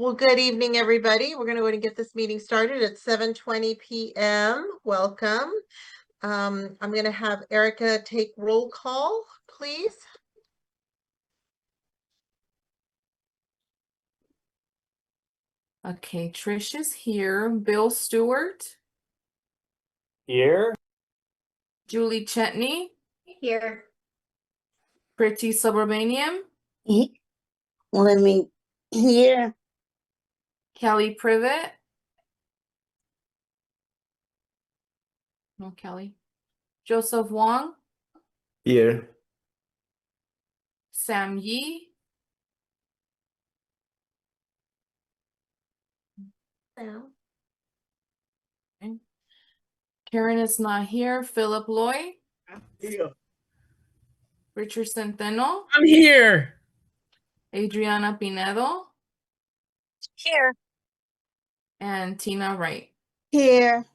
Well, good evening, everybody. We're going to go ahead and get this meeting started at 7:20 p.m. Welcome. I'm going to have Erica take roll call, please. Okay, Trish is here. Bill Stewart. Here. Julie Chetney. Here. Pretty Subramaniam. Let me here. Kelly Privet. No, Kelly. Joseph Wong. Here. Sam Yi. Sam. Okay. Karen is not here. Philip Loy. Here. Richard Centeno. I'm here. Adriana Pinedo. Here. And Tina Wright. Here.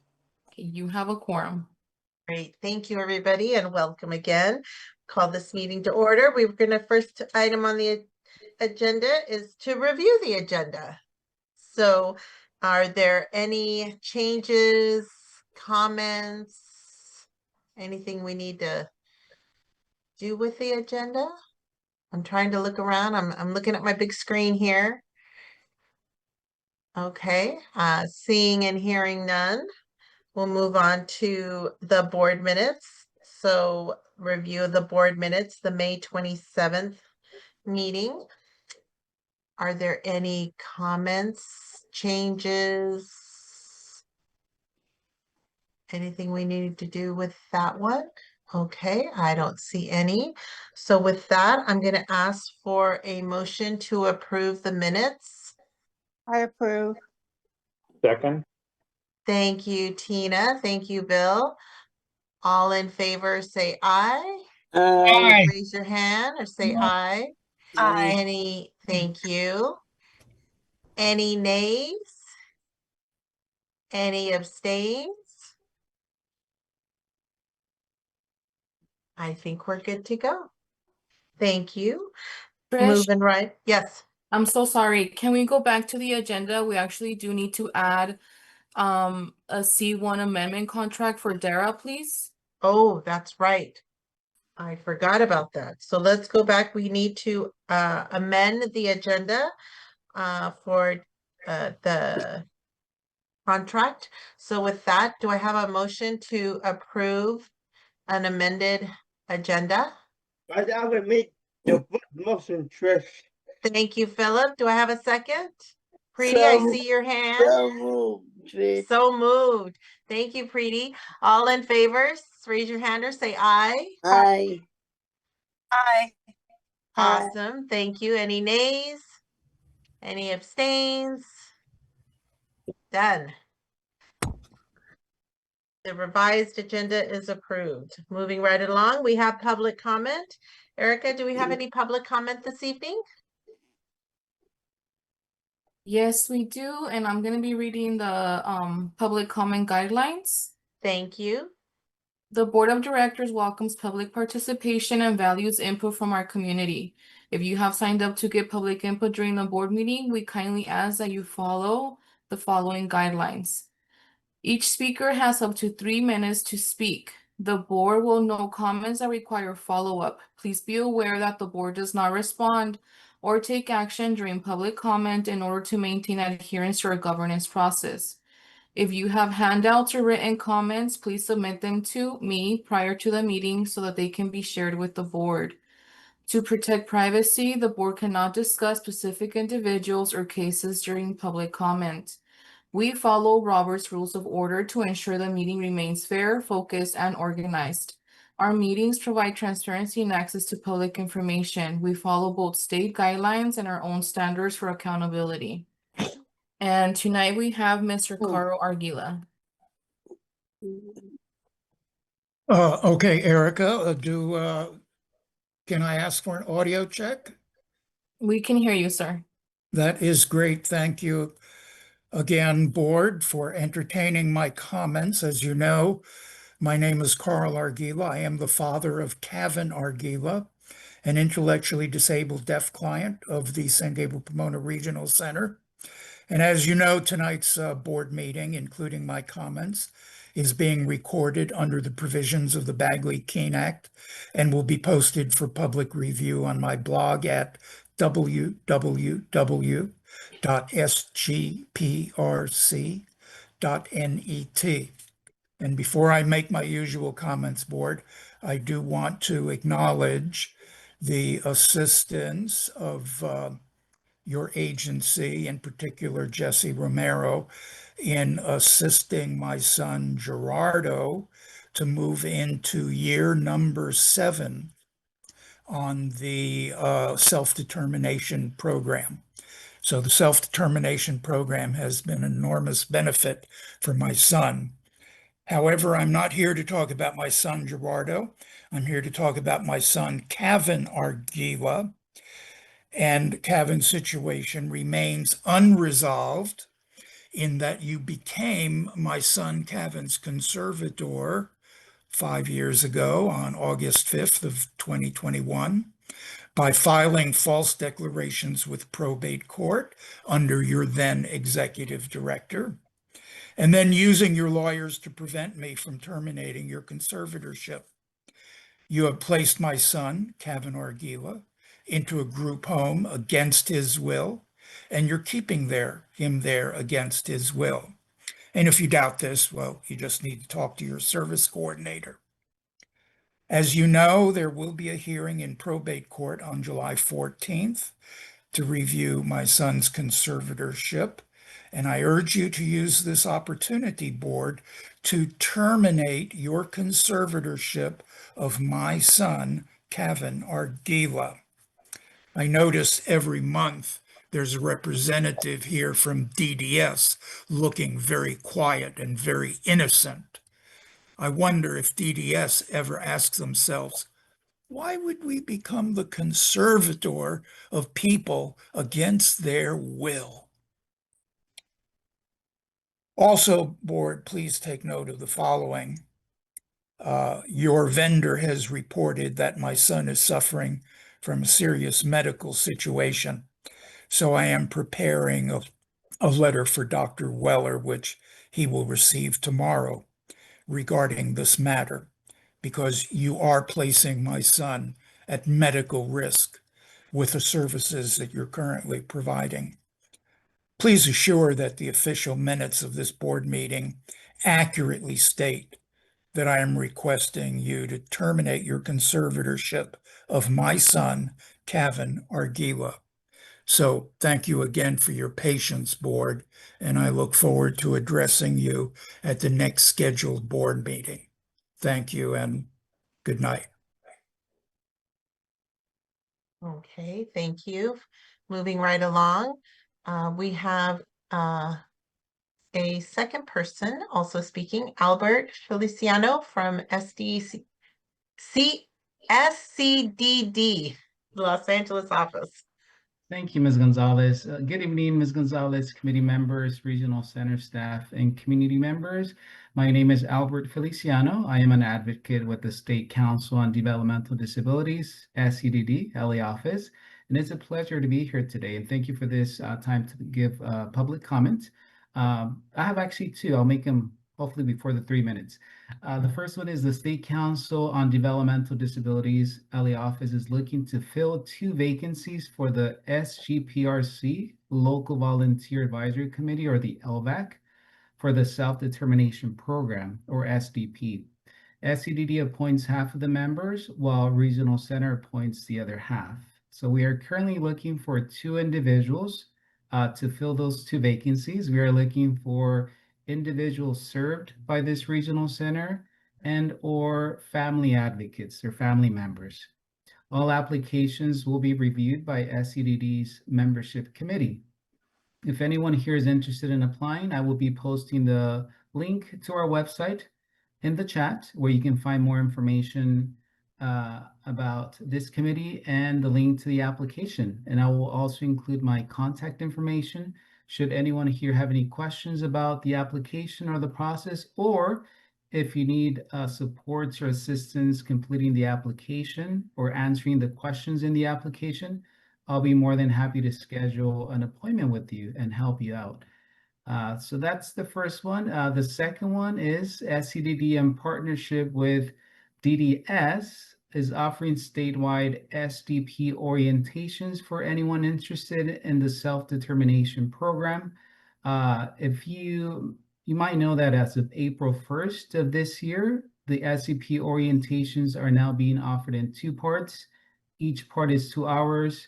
Okay, you have a quorum. Great. Thank you, everybody, and welcome again. Call this meeting to order. We're going to first item on the agenda is to review the agenda. So are there any changes, comments, anything we need to do with the agenda? I'm trying to look around. I'm looking at my big screen here. Okay, seeing and hearing none, we'll move on to the board minutes. So review of the board minutes, the May 27th meeting. Are there any comments, changes? Anything we needed to do with that one? Okay, I don't see any. So with that, I'm going to ask for a motion to approve the minutes. I approve. Second. Thank you, Tina. Thank you, Bill. All in favor, say aye. Aye. Raise your hand or say aye. Aye. Thank you. Any nays? Any abstains? I think we're good to go. Thank you. Trish, Moving right. Yes. I'm so sorry. Can we go back to the agenda? We actually do need to add a C1 amendment contract for Dara, please. Oh, that's right. I forgot about that. So let's go back. We need to amend the agenda for the contract. So with that, do I have a motion to approve an amended agenda? I will make the motion, Trish. Thank you, Philip. Do I have a second? Preeti, I see your hand. So moved, Trish. So moved. Thank you, Preeti. All in favor, raise your hand or say aye. Aye. Aye. Awesome. Thank you. Any nays? Any abstains? Done. The revised agenda is approved. Moving right along, we have public comment. Erica, do we have any public comment this evening? Yes, we do. And I'm going to be reading the public comment guidelines. Thank you. The Board of Directors welcomes public participation and values input from our community. If you have signed up to get public input during the board meeting, we kindly ask that you follow the following guidelines. Each speaker has up to 3 minutes to speak. The board will note comments that require follow-up. Please be aware that the board does not respond or take action during public comment in order to maintain adherence to our governance process. If you have handouts or written comments, please submit them to me prior to the meeting so that they can be shared with the board. To protect privacy, the board cannot discuss specific individuals or cases during public comment. We follow Robert's Rules of Order to ensure the meeting remains fair, focused, and organized. Our meetings provide transparency and access to public information. We follow both state guidelines and our own standards for accountability. And tonight we have Mr. Carl Arguila. Okay, Erica, can I ask for an audio check? We can hear you, sir. That is great. Thank you again, board, for entertaining my comments. As you know, my name is Carl Arguila. I am the father of Kevin Arguila, an intellectually disabled deaf client of the San Gabriel Pomona Regional Center. And as you know, tonight's board meeting, including my comments, is being recorded under the provisions of the Bagley-Keene Act and will be posted for public review on my blog at www.sgprc.net. And before I make my usual comments, board, I do want to acknowledge the assistance of your agency, in particular Jesse Romero, in assisting my son Gerardo to move into year number 7 on the self-determination program. So the self-determination program has been an enormous benefit for my son. However, I'm not here to talk about my son Gerardo. I'm here to talk about my son Kevin Argila. And Kevin's situation remains unresolved in that you became my son Kevin's conservator 5 years ago on August 5th of 2021 by filing false declarations with probate court under your then executive director, and then using your lawyers to prevent me from terminating your conservatorship. You have placed my son, Kevin Argila, into a group home against his will, and you're keeping him there against his will. And if you doubt this, well, you just need to talk to your service coordinator. As you know, there will be a hearing in probate court on July 14th to review my son's conservatorship. And I urge you to use this opportunity, board, to terminate your conservatorship of my son, Kevin Argila. I notice every month there's a representative here from DDS looking very quiet and very innocent. I wonder if DDS ever asks themselves, why would we become the conservator of people against their will? Also, board, please take note of the following. Your vendor has reported that my son is suffering from a serious medical situation. So I am preparing a letter for Dr. Weller, which he will receive tomorrow regarding this matter, because you are placing my son at medical risk with the services that you're currently providing. Please assure that the official minutes of this board meeting accurately state that I am requesting you to terminate your conservatorship of my son, Kevin Argila. So thank you again for your patience, board, and I look forward to addressing you at the next scheduled board meeting. Thank you and good night. Okay, thank you. Moving right along, we have a second person also speaking, Albert Feliciano from SCDD, Los Angeles office. Thank you, Ms. Gonzalez. Good evening, Ms. Gonzalez, committee members, regional center staff, and community members. My name is Albert Feliciano. I am an advocate with the State Council on Developmental Disabilities, SCDD, LA office, and it's a pleasure to be here today. And thank you for this time to give public comment. I have actually two. I'll make them hopefully before the 3 minutes. The first one is the State Council on Developmental Disabilities LA office is looking to fill 2 vacancies for the SGPRC Local Volunteer Advisory Committee, or the LVAC, for the Self-Determination Program, or SDP. SCDD appoints half of the members, while Regional Center appoints the other half. So we are currently looking for 2 individuals to fill those 2 vacancies. We are looking for individuals served by this regional center and or family advocates or family members. All applications will be reviewed by SCDD's membership committee. If anyone here is interested in applying, I will be posting the link to our website in the chat where you can find more information about this committee and the link to the application. And I will also include my contact information should anyone here have any questions about the application or the process, or if you need support or assistance completing the application or answering the questions in the application, I'll be more than happy to schedule an appointment with you and help you out. So that's the first one. The second one is SCDD in partnership with DDS is offering statewide SDP orientations for anyone interested in the self-determination program. If you might know that as of April 1st of this year, the SDP orientations are now being offered in 2 parts. Each part is 2 hours.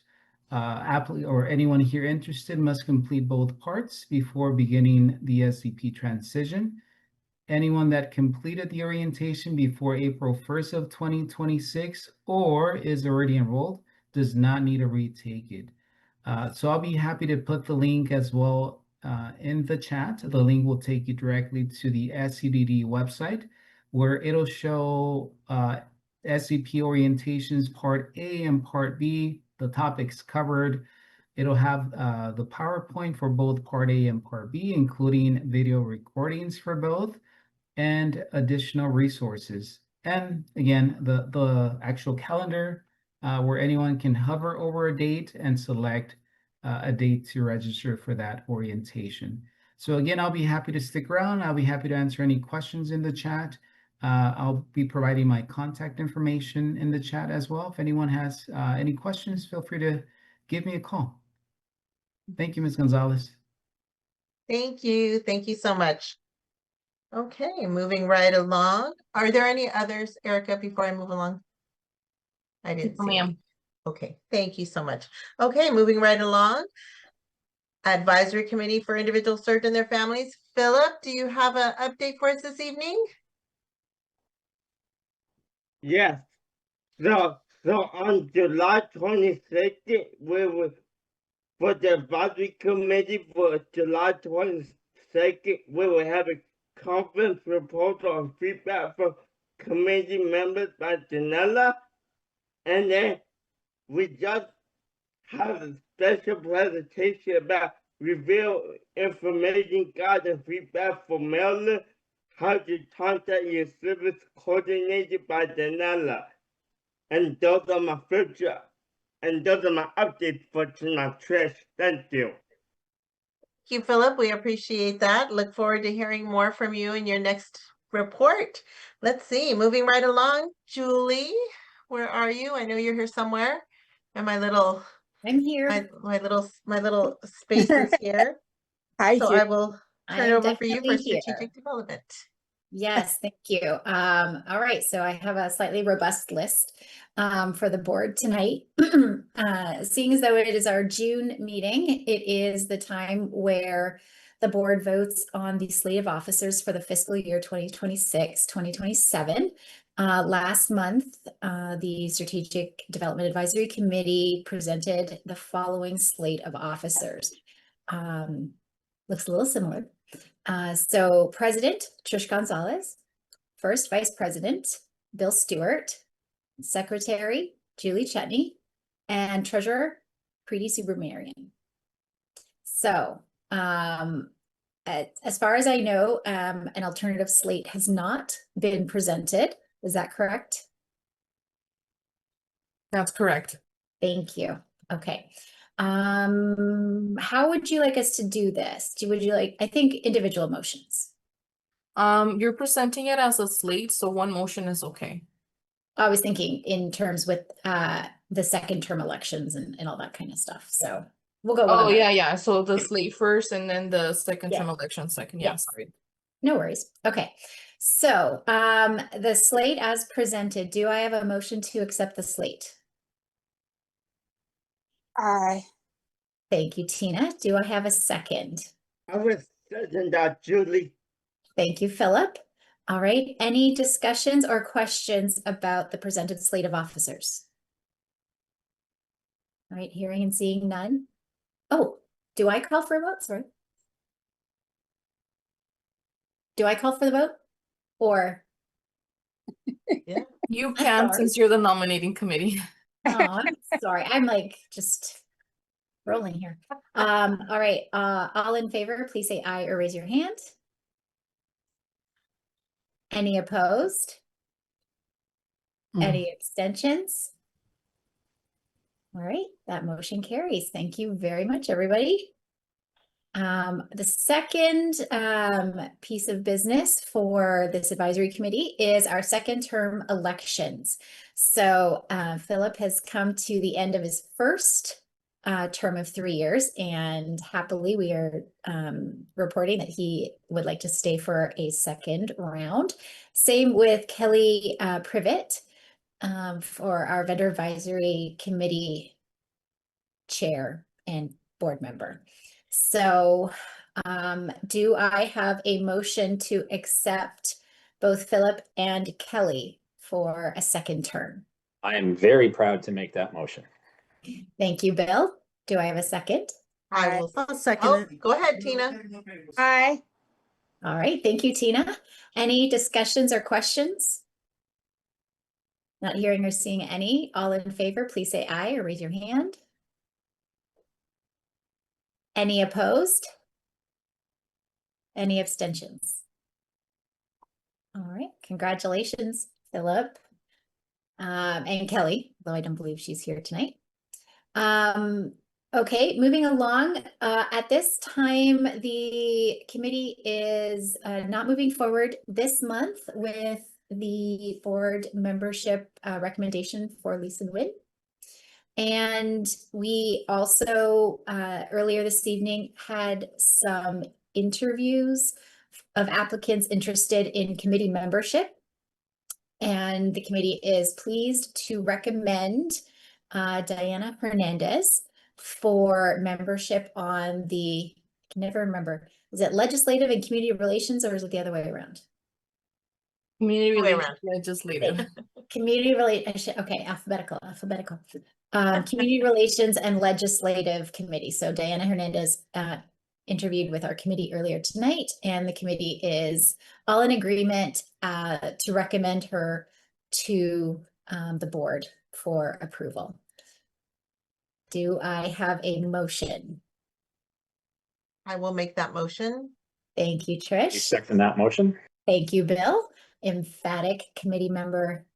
Anyone here interested must complete both parts before beginning the SDP transition. Anyone that completed the orientation before April 1st of 2026 or is already enrolled does not need to retake it. So I'll be happy to put the link as well in the chat. The link will take you directly to the SCDD website where it'll show SCP orientations part A and part B, the topics covered. It'll have the PowerPoint for both part A and part B, including video recordings for both and additional resources. And again, the actual calendar where anyone can hover over a date and select a date to register for that orientation. So again, I'll be happy to stick around. I'll be happy to answer any questions in the chat. I'll be providing my contact information in the chat as well. If anyone has any questions, feel free to give me a call. Thank you, Ms. Gonzalez. Thank you. Thank you so much. Okay, moving right along. Are there any others, Erica, before I move along? I didn't see. Ma'am. Okay, thank you so much. Okay, moving right along. Advisory Committee for Individuals Served and Their Families. Philip, do you have an update for us this evening? Yes. So on July 22nd, we will, for the advisory committee for July 22nd, we will have a conference proposal and feedback from committee members by Janella. And then we just have a special presentation about reveal information guide and feedback for Maryland, how to contact your service coordinated by Janella. And those are my future, and those are my updates for tonight, Trish. Thank you. Thank you, Philip. We appreciate that. Look forward to hearing more from you in your next report. Let's see, moving right along. Julie, where are you? I know you're here somewhere. And my little, I'm here. my little space is here. Hi, So I will turn it I'm over for you for definitely here. strategic development. Yes, thank you. All right, so I have a slightly robust list for the board tonight. Seeing as though it is our June meeting, it is the time where the board votes on the slate of officers for the fiscal year 2026-2027. Last month, the Strategic Development Advisory Committee presented the following slate of officers. Looks a little similar. So President, Trish Gonzalez, First Vice President, Bill Stewart, Secretary, Julie Chetney, and Treasurer, Preeti Subramanian. So as far as I know, an alternative slate has not been presented. Is that correct? That's correct. Thank you. Okay. How would you like us to do this? Would you like, I think individual motions. You're presenting it as a slate, so one motion is okay. I was thinking in terms with the second term elections and all that kind of stuff. So we'll go. Oh, yeah. So the slate first and then the second term Yeah. election second. Yeah. Yeah, sorry. No worries. Okay. So the slate as presented, do I have a motion to accept the slate? Aye. Thank you, Tina. Do I have a second? I was certain that Julie. Thank you, Philip. All right. Any discussions or questions about the presented slate of officers? All right. Hearing and seeing none. Oh, do I call for a vote? Sorry. Do I call for the vote? Or? Yeah. You I'm can sorry. since you're the nominating committee. Oh, I'm sorry. I'm like just rolling here. All right. All in favor, please say aye or raise your hand. Any opposed? Any abstentions? All right, that motion carries. Thank you very much, everybody. The second piece of business for this advisory committee is our second term elections. So Philip has come to the end of his first term of 3 years, and happily we are reporting that he would like to stay for a second round. Same with Kelly Privet for our vendor advisory committee chair and board member. So do I have a motion to accept both Philip and Kelly for a second term? I am very proud to make that motion. Thank you, Bill. Do I have a second? I will. I'll second Oh, it. go ahead, Tina. Aye. All right, thank you, Tina. Any discussions or questions? Not hearing or seeing any. All in favor, please say aye or raise your hand. Any opposed? Any abstentions? All right, congratulations, Philip. And Kelly, though I don't believe she's here tonight. Okay, moving along. At this time, the committee is not moving forward this month with the board membership recommendation for Lisa Nguyen. And we also earlier this evening had some interviews of applicants interested in committee membership. And the committee is pleased to recommend Diana Hernandez for membership on the, I can never remember, is it legislative and community relations, or is it the other way around? Community Way relations legislative. Community okay, alphabetical. Community relations and legislative committee. So Diana Hernandez interviewed with our committee earlier tonight, and the committee is all in agreement to recommend her to the board for approval. Do I have a motion? I will make that motion. Thank you, I Trish. second that motion. Thank you, Bill. Emphatic committee member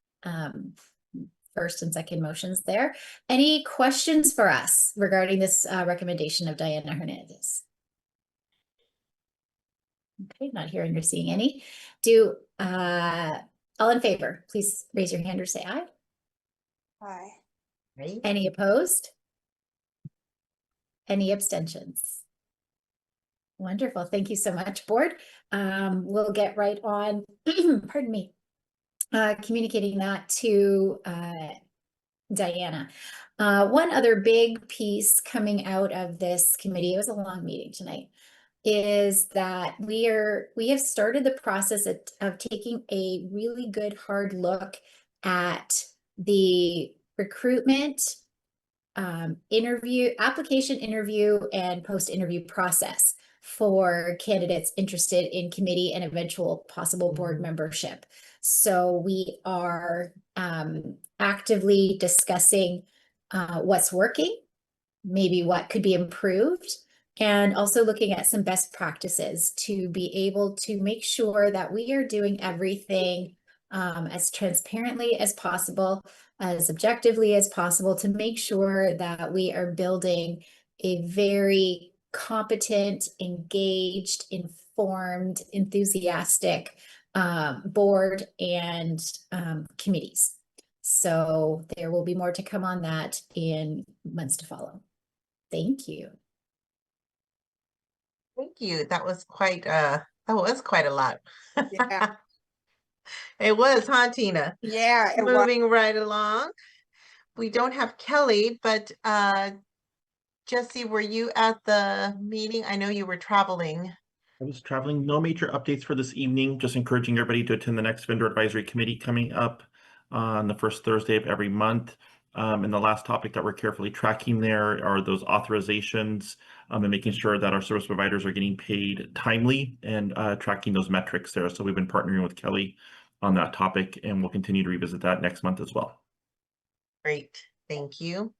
first and second motions there. Any questions for us regarding this recommendation of Diana Hernandez? Okay, not hearing or seeing any. Do all in favor, please raise your hand or say aye. Aye. Right? Any opposed? Any abstentions? Wonderful. Thank you so much, board. We'll get right on, pardon me, communicating that to Diana. One other big piece coming out of this committee, it was a long meeting tonight, is that we have started the process of taking a really good hard look at the recruitment, application interview and post-interview process for candidates interested in committee and eventual possible board membership. So we are actively discussing what's working, maybe what could be improved, and also looking at some best practices to be able to make sure that we are doing everything as transparently as possible, as objectively as possible, to make sure that we are building a very competent, engaged, informed, enthusiastic board and committees. So there will be more to come on that in months to follow. Thank you. Thank you. That was quite a lot. Yeah. It was, huh, Tina? Yeah. It was. Moving right along. We don't have Kelly, but Jesse, were you at the meeting? I know you were traveling. I was traveling. No major updates for this evening. Just encouraging everybody to attend the next vendor advisory committee coming up on the first Thursday of every month. And the last topic that we're carefully tracking there are those authorizations and making sure that our service providers are getting paid timely and tracking those metrics there. So we've been partnering with Kelly on that topic, and we'll continue to revisit that next month as well. Great, thank you.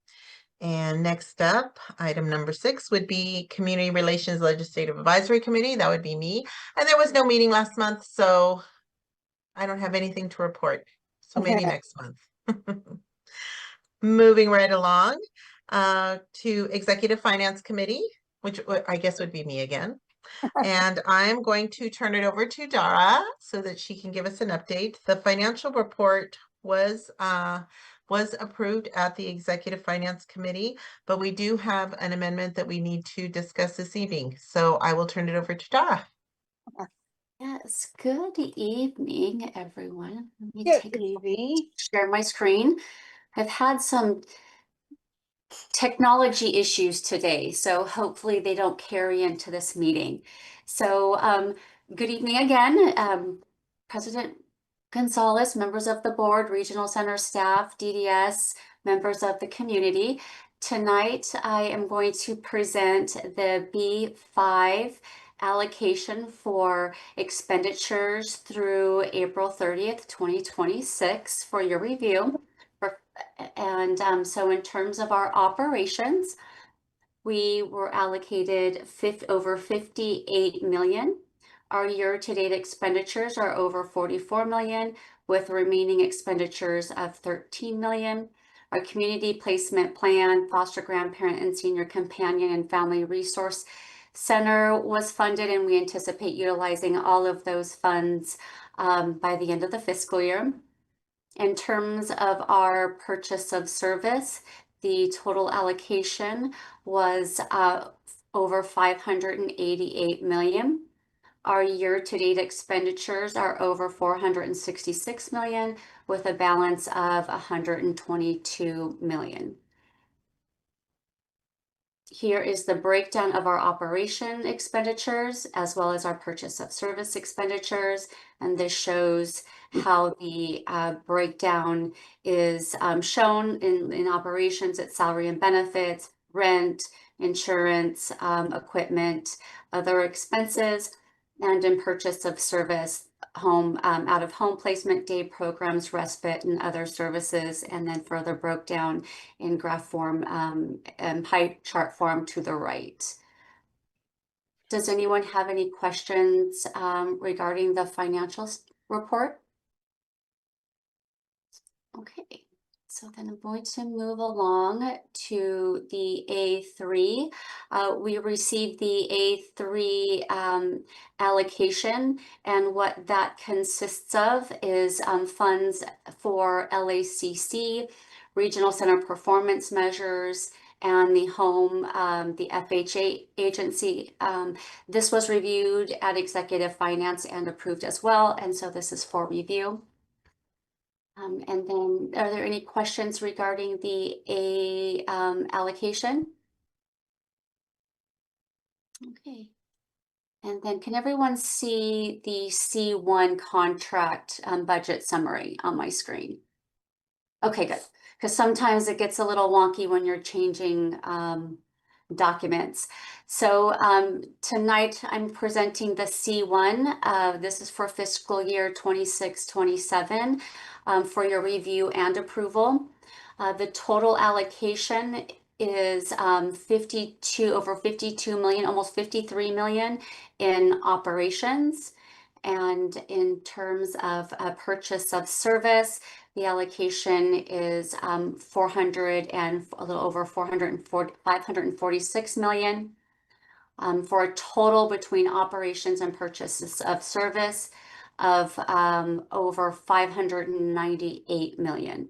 And next up, item number 6 would be Community Relations Legislative Advisory Committee. That would be me. And there was no meeting last month, so I don't have anything to report. So maybe Okay. next month. Moving right along, to Executive Finance Committee, which I guess would be me again. And I'm going to turn it over to Dara so that she can give us an update. The financial report was approved at the Executive Finance Committee, but we do have an amendment that we need to discuss this evening. So I will turn it over to Dara. Yes, good evening, everyone. Let me Good take a evening. share my screen. I've had some technology issues today, so hopefully they don't carry into this meeting. So good evening again, President Gonzalez, members of the board, regional center staff, DDS, members of the community. Tonight, I am going to present the B5 allocation for expenditures through April 30th, 2026 for your review. And so in terms of our operations, we were allocated over 58 million. Our year-to-date expenditures are over 44 million, with remaining expenditures of 13 million. Our community placement plan, foster grandparent and senior companion and family resource center was funded, and we anticipate utilizing all of those funds by the end of the fiscal year. In terms of our purchase of service, the total allocation was over 588 million. Our year-to-date expenditures are over 466 million, with a balance of 122 million. Here is the breakdown of our operation expenditures as well as our purchase of service expenditures. And this shows how the breakdown is shown in operations. It's salary and benefits, rent, insurance, equipment, other expenses, and in purchase of service, home out of home placement, day programs, respite, and other services, and then further broke down in graph form and pie chart form to the right. Does anyone have any questions regarding the financial report? Okay, so then I'm going to move along to the A3. We received the A3 allocation, and what that consists of is funds for LACC, Regional Center Performance Measures, and the home, the FHA agency. This was reviewed at Executive Finance and approved as well, and so this is for review. And then are there any questions regarding the allocation? Okay. And then can everyone see the C1 contract budget summary on my screen? Okay, good. Because sometimes it gets a little wonky when you're changing documents. So tonight I'm presenting the C1. This is for fiscal year 26-27 for your review and approval. The total allocation is over 52 million, almost 53 million in operations. And in terms of a purchase of service, the allocation is 400 and a little over 546 million for a total between operations and purchases of service of over 598 million.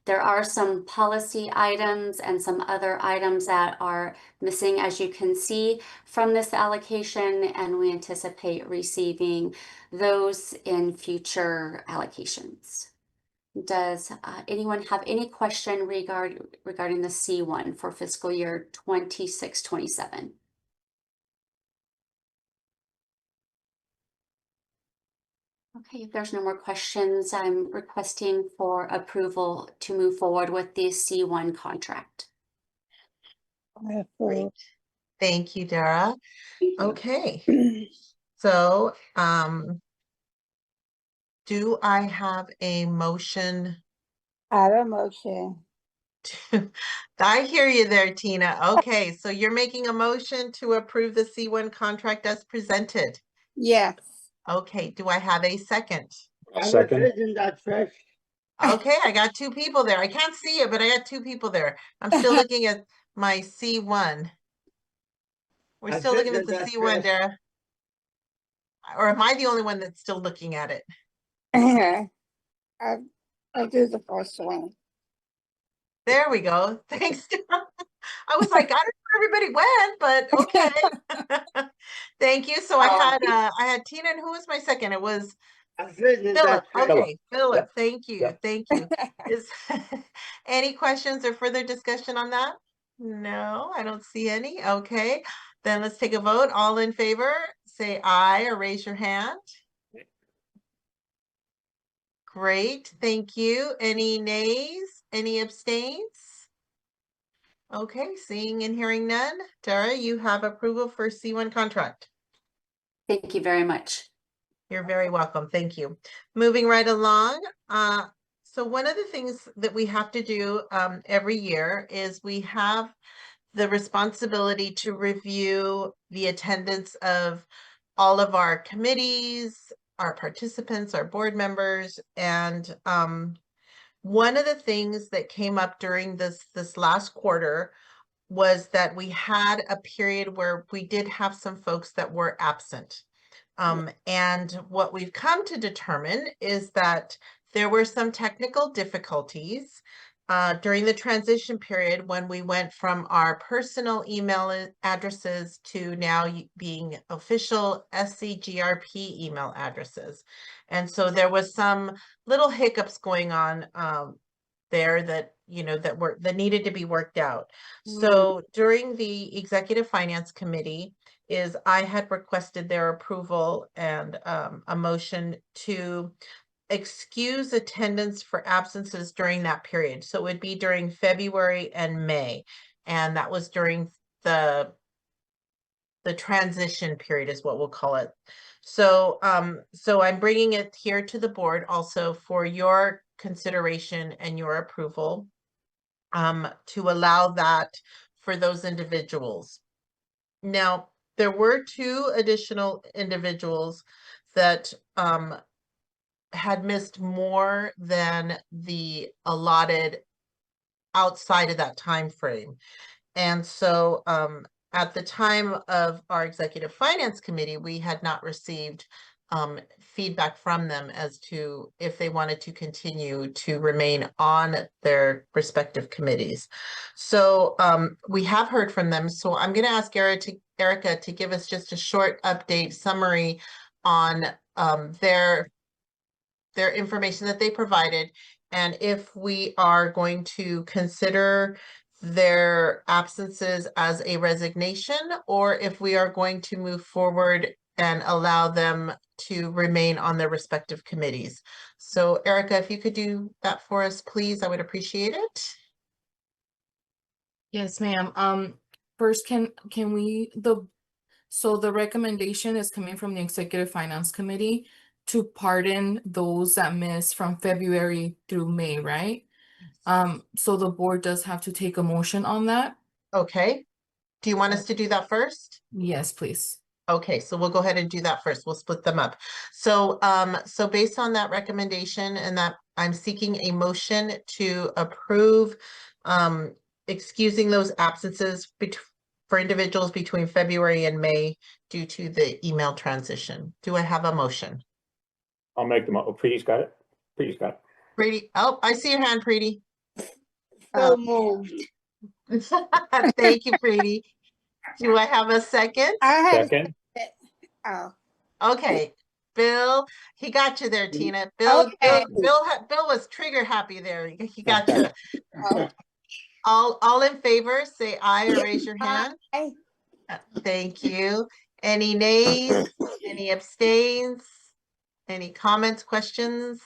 There are some policy items and some other items that are missing, as you can see from this allocation, and we anticipate receiving those in future allocations. Does anyone have any question regarding the C1 for fiscal year 26-27? Okay, if there's no more questions, I'm requesting for approval to move forward with the C1 contract. Great. Thank you, Dara. Okay. So, do I have a motion? I have a motion. I hear you there, Tina. Okay, so you're making a motion to approve the C1 contract as presented. Yes. Okay, do I have a second? Second. That Trish. Okay, I got two people there. I can't see it, but I got two people there. I'm still looking at my C1. We're I still said looking at that the that's C1, it. Dara. Or am I the only one that's still looking at it? I'll do the first one. There we go. Thanks. Dara. I was like, I don't know where everybody went, but okay. Thank you. So I had Tina, and who was my second? It was I said that Philip. that's it. Okay, Philip. Yep. Thank you. Yep. Thank you. Is any questions or further discussion on that? No, I don't see any. Okay, then let's take a vote. All in favor, say aye or raise your hand. Great, thank you. Any nays? Any abstains? Okay, seeing and hearing none. Tara, you have approval for C1 contract. Thank you very much. You're very welcome. Thank you. Moving right along. So one of the things that we have to do every year is we have the responsibility to review the attendance of all of our committees, our participants, our board members, and one of the things that came up during this last quarter was that we had a period where we did have some folks that were absent. And what we've come to determine is that there were some technical difficulties during the transition period when we went from our personal email addresses to now being official SCGRP email addresses. And so there was some little hiccups going on there that that needed to be worked out. So during the Executive Finance Committee I had requested their approval and a motion to excuse attendance for absences during that period. So it would be during February and May. And that was during the transition period is what we'll call it. So so I'm bringing it here to the board also for your consideration and your approval to allow that for those individuals. Now, there were two additional individuals that had missed more than the allotted outside of that time frame. And so at the time of our Executive Finance Committee, we had not received feedback from them as to if they wanted to continue to remain on their respective committees. So we have heard from them. So I'm going to ask Erica to give us just a short update summary on their information that they provided, and if we are going to consider their absences as a resignation, or if we are going to move forward and allow them to remain on their respective committees. So Erica, if you could do that for us, please, I would appreciate it. Yes, ma'am. First, can we so the recommendation is coming from the Executive Finance Committee to pardon those that missed from February through May, right? So the board does have to take a motion on that. Okay. Do you want us to do that first? Yes, please. Okay, so we'll go ahead and do that first. We'll split them up. So so based on that recommendation and that I'm seeking a motion to approve excusing those absences for individuals between February and May due to the email transition. Do I have a motion? I'll make them. Preeti's got it. Preeti's got it. Preeti, oh, I see your hand, Preeti. So moved. Thank you, Preeti. Do I have a second? I had, Second. oh, Okay, Bill, he got you there, Tina. Bill, Okay. Bill was trigger happy there. He got you. oh, All in favor, say aye or raise your hand. aye. Thank you. Any nays? Any abstains? Any comments, questions?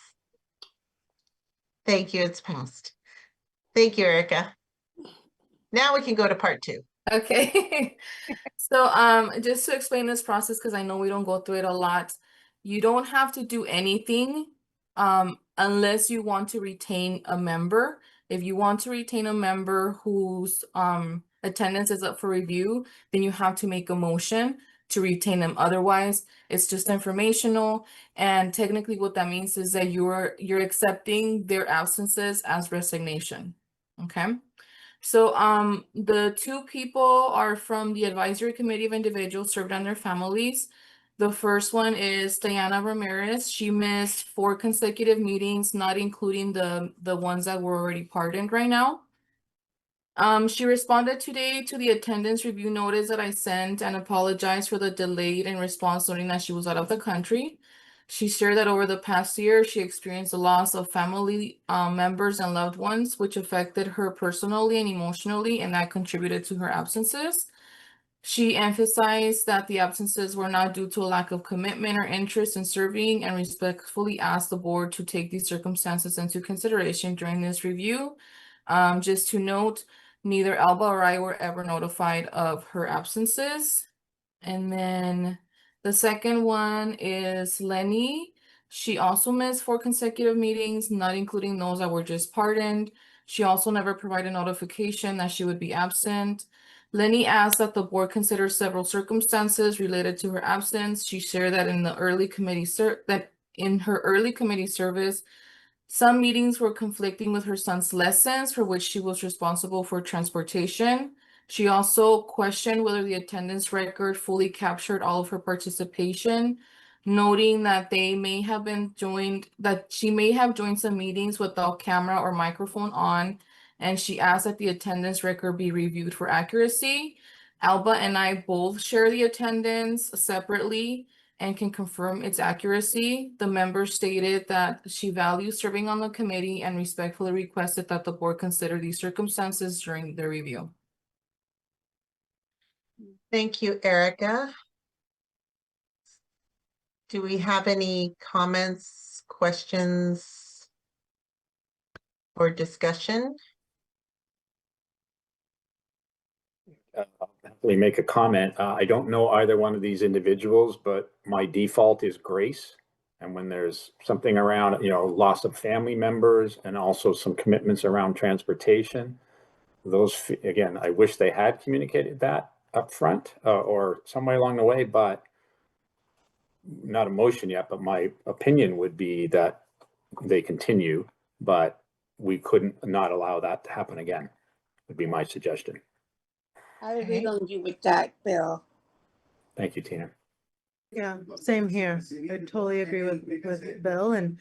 Thank you, it's passed. Thank you, Erica. Now we can go to part two. Okay. So just to explain this process, because I know we don't go through it a lot, you don't have to do anything unless you want to retain a member. If you want to retain a member whose attendance is up for review, then you have to make a motion to retain them. Otherwise, it's just informational. And technically what that means is that you're accepting their absences as resignation. Okay. So the two people are from the Advisory Committee of Individuals Served on Their Families. The first one is Diana Ramirez. She missed 4 consecutive meetings, not including the ones that were already pardoned right now. She responded today to the attendance review notice that I sent and apologized for the delayed in response, noting that she was out of the country. She shared that over the past year, she experienced the loss of family members and loved ones, which affected her personally and emotionally, and that contributed to her absences. She emphasized that the absences were not due to a lack of commitment or interest in serving, and respectfully asked the board to take these circumstances into consideration during this review. Just to note, neither Alba or I were ever notified of her absences. And then the second one is Lenny. She also missed 4 consecutive meetings, not including those that were just pardoned. She also never provided notification that she would be absent. Lenny asked that the board consider several circumstances related to her absence. She shared that in her early committee service, some meetings were conflicting with her son's lessons, for which she was responsible for transportation. She also questioned whether the attendance record fully captured all of her participation, noting that she may have joined some meetings without camera or microphone on, and she asked that the attendance record be reviewed for accuracy. Alba and I both share the attendance separately and can confirm its accuracy. The member stated that she values serving on the committee and respectfully requested that the board consider these circumstances during the review. Thank you, Erica. Do we have any comments, questions, or discussion? I'll happily make a comment. I don't know either one of these individuals, but my default is Grace. And when there's something around, loss of family members and also some commitments around transportation, those, again, I wish they had communicated that up front or somewhere along the way, but not a motion yet. But my opinion would be that they continue, but we couldn't not allow that to happen again, would be my suggestion. I agree on you with that, Bill. Thank you, Tina. Yeah, same here. I totally agree with Bill, and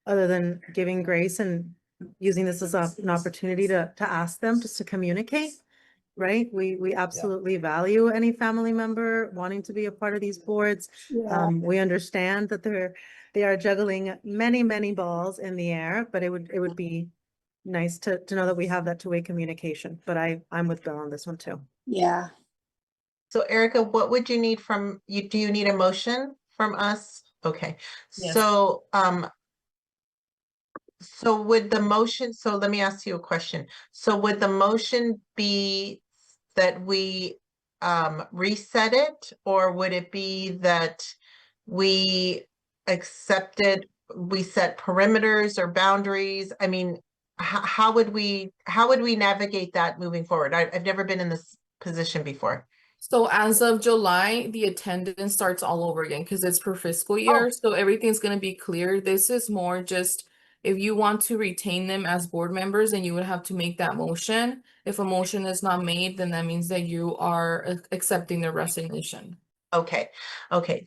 other than giving grace and using this as an opportunity to ask them just to communicate, right? We absolutely value any family member wanting to be a part of these boards. Yeah. We understand that they are juggling many balls in the air, but it would be nice to know that we have that two-way communication. But I'm with Bill on this one too. Yeah. So Erica, what would you need from you? Do you need a motion from us? Okay. Yes. So, so would the motion, so let me ask you a question. So would the motion be that we reset it, or would it be that we accepted, we set perimeters or boundaries? I mean, how would we navigate that moving forward? I've never been in this position before. So as of July, the attendance starts all over again because it's per fiscal year. So everything's going to be clear. This is more just if you want to retain them as board members, then you would have to make that motion. If a motion is not made, then that means that you are accepting their resignation. Okay.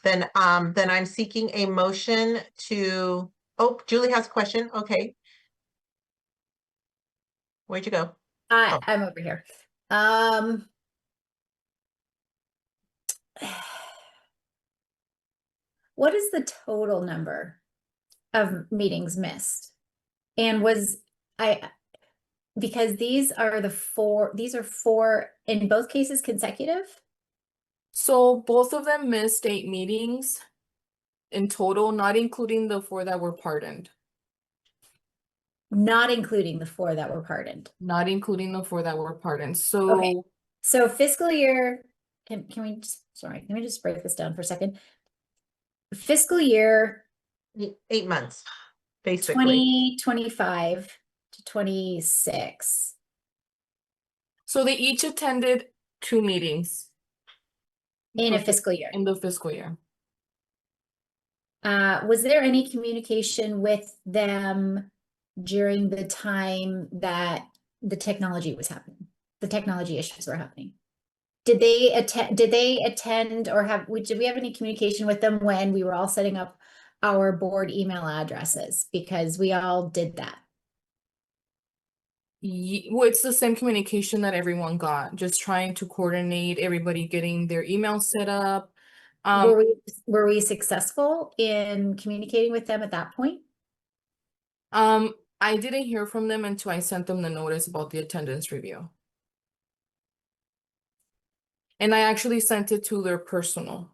Then I'm seeking a motion to, oh, Julie has a question. Okay. Where'd you go? I'm over here. What is the total number of meetings missed? And because these are four in both cases consecutive? So both of them missed 8 meetings in total, not including the 4 that were pardoned. Not including the 4 that were pardoned. Not including the 4 that were pardoned. So Okay. So fiscal year, can we just break this down for a second? Fiscal year 8 months, basically. 2025 to 26. So they each attended 2 meetings. in a fiscal year. In the fiscal year. Was there any communication with them during the time that the technology was happening? The technology issues were happening? Did they attend or did we have any communication with them when we were all setting up our board email addresses? Because we all did that. Well, it's the same communication that everyone got, just trying to coordinate everybody getting their email set up. Were we successful in communicating with them at that point? I didn't hear from them until I sent them the notice about the attendance review. And I actually sent it to their personal,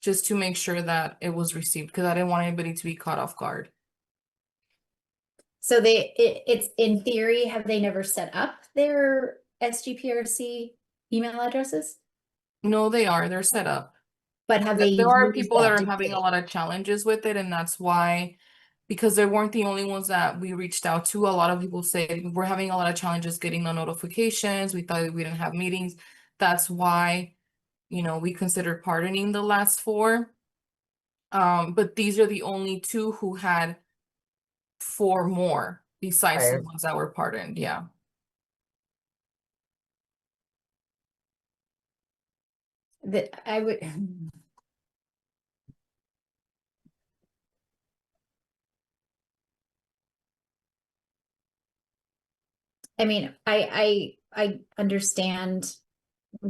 just to make sure that it was received, because I didn't want anybody to be caught off guard. So it's in theory, have they never set up their SGPRC email addresses? No, they're set up. But have they? There are used people that them are to having date? a lot of challenges with it, and that's why, because they weren't the only ones that we reached out to. A lot of people said we're having a lot of challenges getting the notifications. We thought we didn't have meetings. That's why, we considered pardoning the last 4. But these are the only 2 who had 4 more besides the Right. ones that were pardoned. Yeah. That I would. I mean, I understand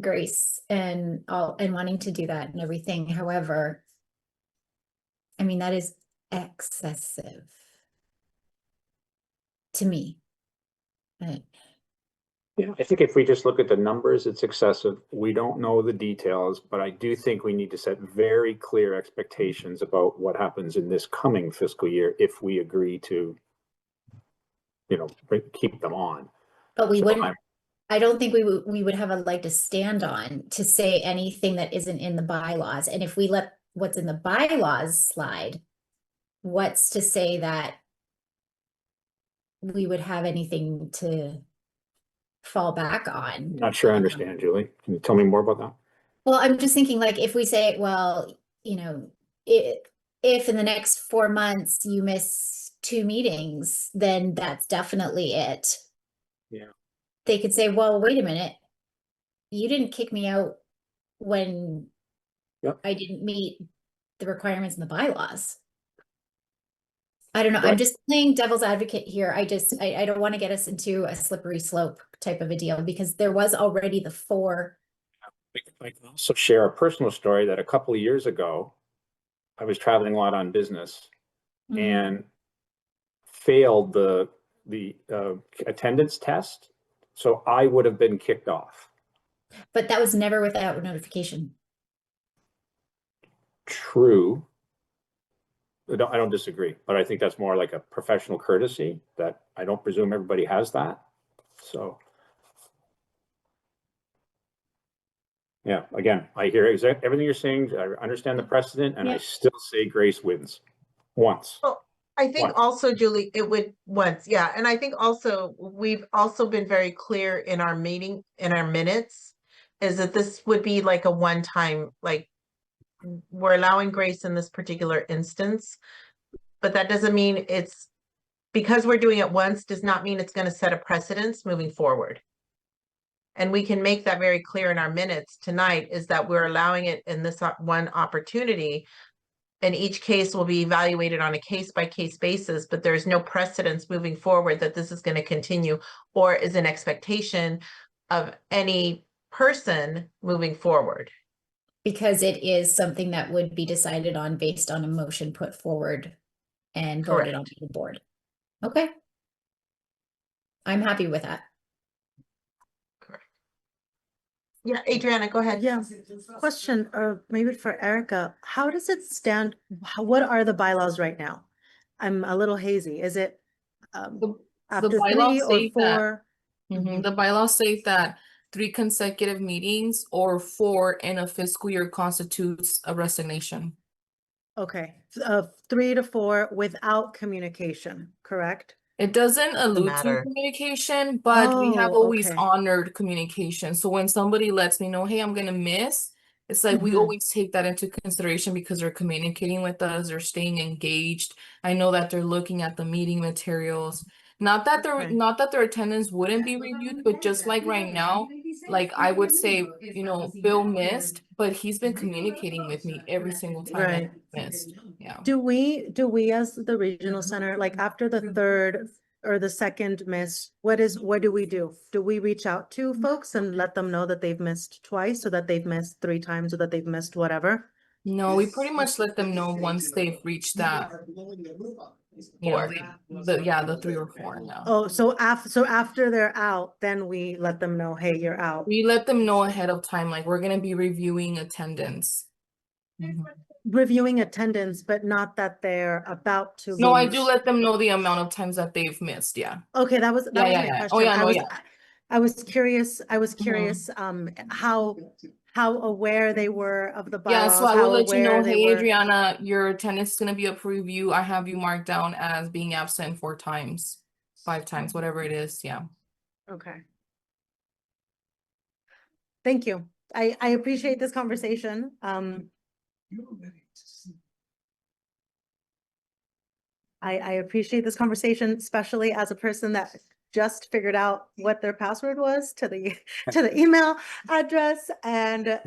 Grace and wanting to do that and everything. However, I mean, that is excessive to me. Yeah, I think if we just look at the numbers, it's excessive. We don't know the details, but I do think we need to set very clear expectations about what happens in this coming fiscal year if we agree to, keep them on. But we So wouldn't. I don't think we would have a leg to stand on to say anything that isn't in the bylaws. And if we let what's in the bylaws slide, what's to say that we would have anything to fall back on? Not sure I understand, Julie. Can you tell me more about that? Well, I'm just thinking, like, if we say, well, if in the next 4 months you miss 2 meetings, then that's definitely it. Yeah. They could say, well, wait a minute, you didn't kick me out when I didn't meet the requirements in the bylaws. I don't know. Right. I'm just playing devil's advocate here. I don't want to get us into a slippery slope type of a deal, because there was already the 4. I can also share a personal story that a couple of years ago, I was traveling a lot on business and failed the attendance test. So I would have been kicked off. But that was never without notification. True. I don't disagree, but I think that's more like a professional courtesy that I don't presume everybody has that. So. Yeah, again, I hear everything you're saying. I understand the precedent, and I still say Grace wins once. Well, I think also, Julie, it would once, yeah. And I think also we've also been very clear in our meeting, in our minutes, is that this would be like a one-time, like we're allowing Grace in this particular instance, but that doesn't mean it's, because we're doing it once does not mean it's going to set a precedence moving forward. And we can make that very clear in our minutes tonight, is that we're allowing it in this one opportunity, and each case will be evaluated on a case-by-case basis, but there's no precedence moving forward that this is going to continue or is an expectation of any person moving forward. Because it is something that would be decided on based on a motion put forward and voted on by the board. Okay. I'm happy with that. Yeah, Adriana, go ahead. Yeah, question, or maybe for Erica, how does it stand? What are the bylaws right now? I'm a little hazy. Is it after 3 bylaws or say that- 4? The bylaws say that 3 consecutive meetings or 4 in a fiscal year constitutes a resignation. Okay, 3 to 4 without communication, correct? It doesn't allude to matter. communication, but we have Oh, always okay. honored communication. So when somebody lets me know, hey, I'm gonna miss, It's like we Mhm. always take that into consideration because they're communicating with us, they're staying engaged. I know that they're looking at the meeting materials. Not that Okay. their attendance wouldn't be reviewed, but just like right now, like I would say, Bill missed, but he's been communicating with me every single time that Right. he missed. Yeah. Do we as the regional center, like after the third or the second miss, what do we do? Do we reach out to folks and let them know that they've missed twice, or that they've missed 3 times, or that they've missed whatever? No, we pretty much let them know once they've reached that, the 3 or 4 now. Oh, so after they're out, then we let them know, hey, you're out. We let them know ahead of time, like we're gonna be reviewing attendance. Reviewing attendance, but not that they're about to No, I do lose. let them know the amount of times that they've missed, yeah. Okay, that was Yeah, my yeah. question. Oh, yeah, I no, was, yeah. I was curious, Mhm. how aware they were of the Yeah, so bylaws, I will how let you know, aware they hey, were. Adriana, your attendance is gonna be up for review. I have you marked down as being absent 4 times, 5 times, whatever it is, yeah. Okay. Thank you. I appreciate this conversation. I appreciate this conversation, especially as a person that just figured out what their password was to the to the email address, and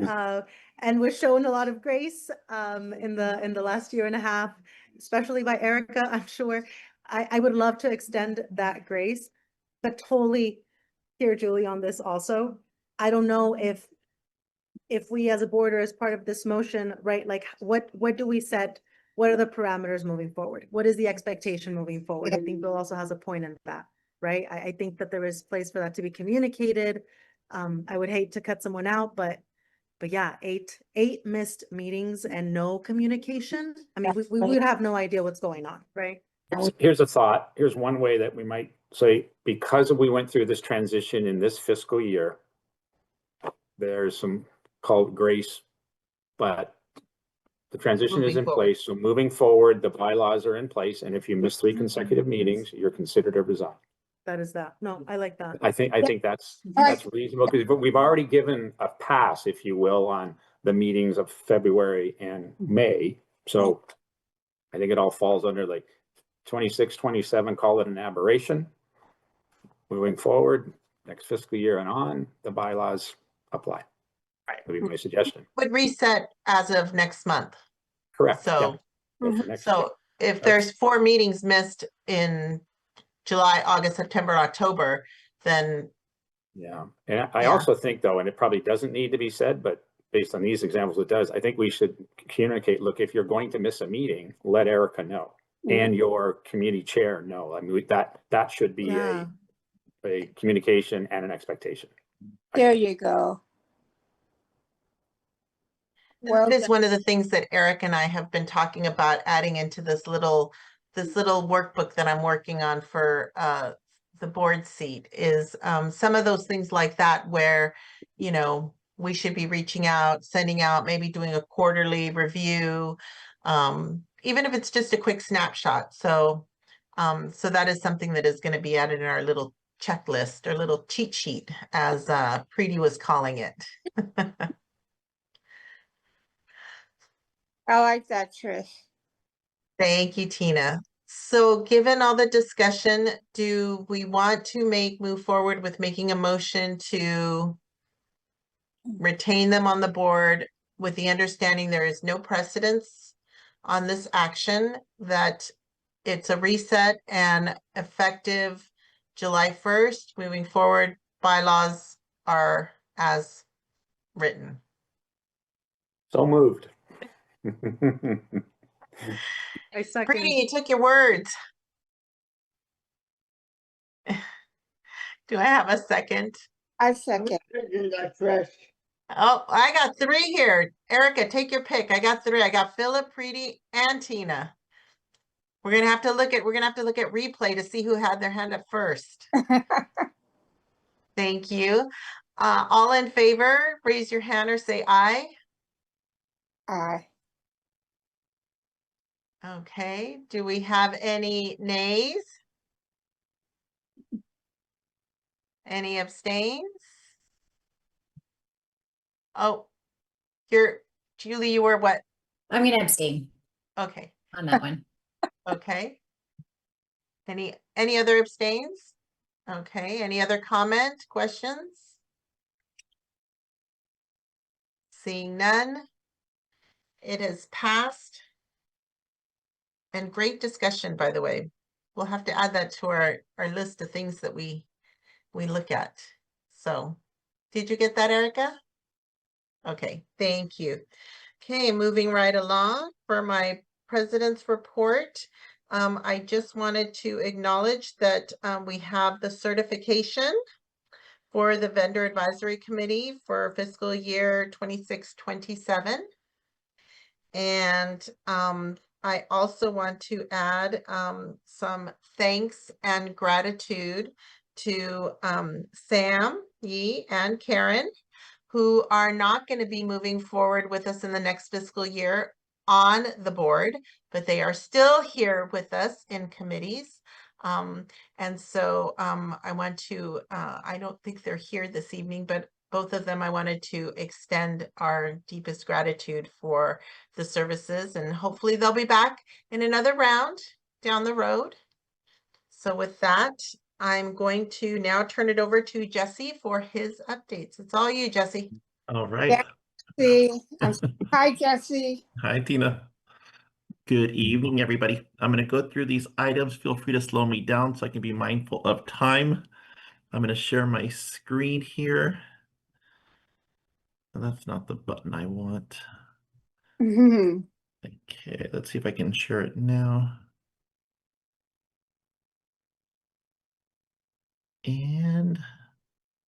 was shown a lot of grace in the last year and a half, especially by Erica. I'm sure I would love to extend that grace, but totally hear Julie on this also. I don't know if we as a board or as part of this motion, right, like what do we set? What are the parameters moving forward? What is the expectation moving forward? I think Bill also has a point in that, right? I think that there is place for that to be communicated. I would hate to cut someone out, but yeah, eight missed meetings and no communication. I mean, we would have no idea what's going on, right? Here's a thought. Here's one way that we might say, because we went through this transition in this fiscal year, there's some called grace, but the transition is Moving in forward. place. So moving forward, the bylaws are in place. And if you miss 3 consecutive meetings, you're considered a resign. That is that. No, I like that. I think that's reasonable, because we've already given a pass, if you will, on the meetings of February and May. So I think it all falls under like 26, 27, call it an aberration. Moving forward, next fiscal year and on, the bylaws apply. Would be my suggestion. Would reset as of next month. Correct. So, Yeah. Go for next. so if there's 4 meetings missed in July, August, September, October, then Yeah. And I Yeah. also think, though, and it probably doesn't need to be said, but based on these examples, it does. I think we should communicate, look, if you're going to miss a meeting, let Erica know and your committee chair know. I mean, that should be Yeah. a communication and an expectation. There you go. Well that is done. one of the things that Eric and I have been talking about adding into this little workbook that I'm working on for the board seat is some of those things like that where, we should be reaching out, sending out, maybe doing a quarterly review, even if it's just a quick snapshot. So that is something that is going to be added in our little checklist or little cheat sheet, as Preeti was calling it. I like that, Trish. Thank you, Tina. So given all the discussion, do we want to move forward with making a motion to retain them on the board with the understanding there is no precedence on this action, that it's a reset and effective July 1st, moving forward, bylaws are as written? So moved. I second. Preeti, you took your words. Do I have a second? I second. Trish. Oh, I got 3 here. Erica, take your pick. I got 3. I got Philip, Preeti, and Tina. We're gonna have to look at replay to see who had their hand up first. Thank you. All in favor, raise your hand or say aye. Aye. Okay. Do we have any nays? Any abstains? Oh, Julie, you were what? I'm gonna abstain Okay, on that one. okay. Any other abstains? Okay, any other comment, questions? Seeing none. It has passed. And great discussion, by the way. We'll have to add that to our list of things that we look at. So, did you get that, Erica? Okay, thank you. Okay, moving right along for my president's report. I just wanted to acknowledge that we have the certification for the Vendor Advisory Committee for fiscal year 26-27. And I also want to add some thanks and gratitude to Sam, Yi, and Karen, who are not going to be moving forward with us in the next fiscal year on the board, but they are still here with us in committees. And so I want to, I don't think they're here this evening, but both of them, I wanted to extend our deepest gratitude for the services, and hopefully they'll be back in another round down the road. So with that, I'm going to now turn it over to Jesse for his updates. It's all you, Jesse. All right. Hi, Jesse. Hi, Tina. Good evening, everybody. I'm going to go through these items. Feel free to slow me down so I can be mindful of time. I'm going to share my screen here. That's not the button I want. Okay, let's see if I can share it now. And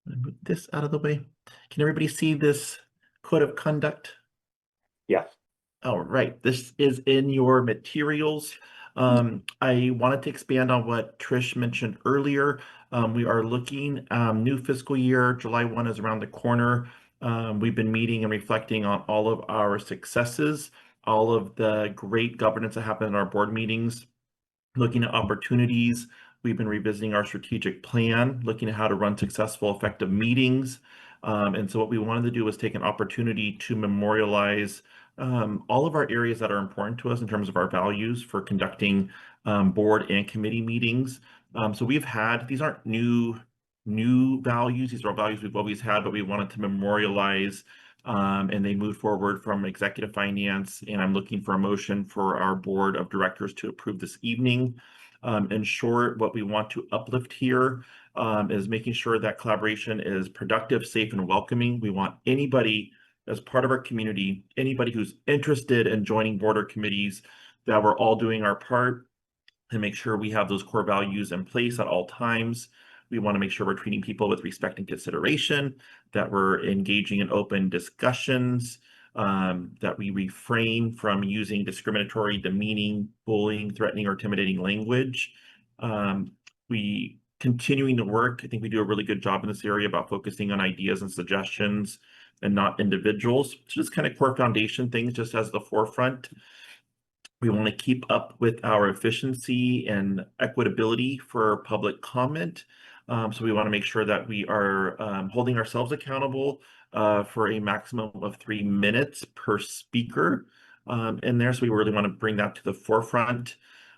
I'm gonna move this out of the way. Can everybody see this code of conduct? Yes. All right, this is in your materials. I wanted to expand on what Trish mentioned earlier. We are looking, new fiscal year, July 1 is around the corner. We've been meeting and reflecting on all of our successes, all of the great governance that happened in our board meetings, looking at opportunities. We've been revisiting our strategic plan, looking at how to run successful, effective meetings. And so what we wanted to do was take an opportunity to memorialize all of our areas that are important to us in terms of our values for conducting board and committee meetings. So we've had, these aren't new values, these are all values we've always had, but we wanted to memorialize, and they moved forward from executive finance, and I'm looking for a motion for our board of directors to approve this evening. In short, what we want to uplift here is making sure that collaboration is productive, safe, and welcoming. We want anybody as part of our community, anybody who's interested in joining board or committees, that we're all doing our part to make sure we have those core values in place at all times. We want to make sure we're treating people with respect and consideration, that we're engaging in open discussions, that we refrain from using discriminatory, demeaning, bullying, threatening, or intimidating language. We continuing to work. I think we do a really good job in this area about focusing on ideas and suggestions and not individuals. So just kind of core foundation things just as the forefront. We want to keep up with our efficiency and equitability for public comment. So we want to make sure that we are holding ourselves accountable for a maximum of 3 minutes per speaker in there. So we really want to bring that to the forefront.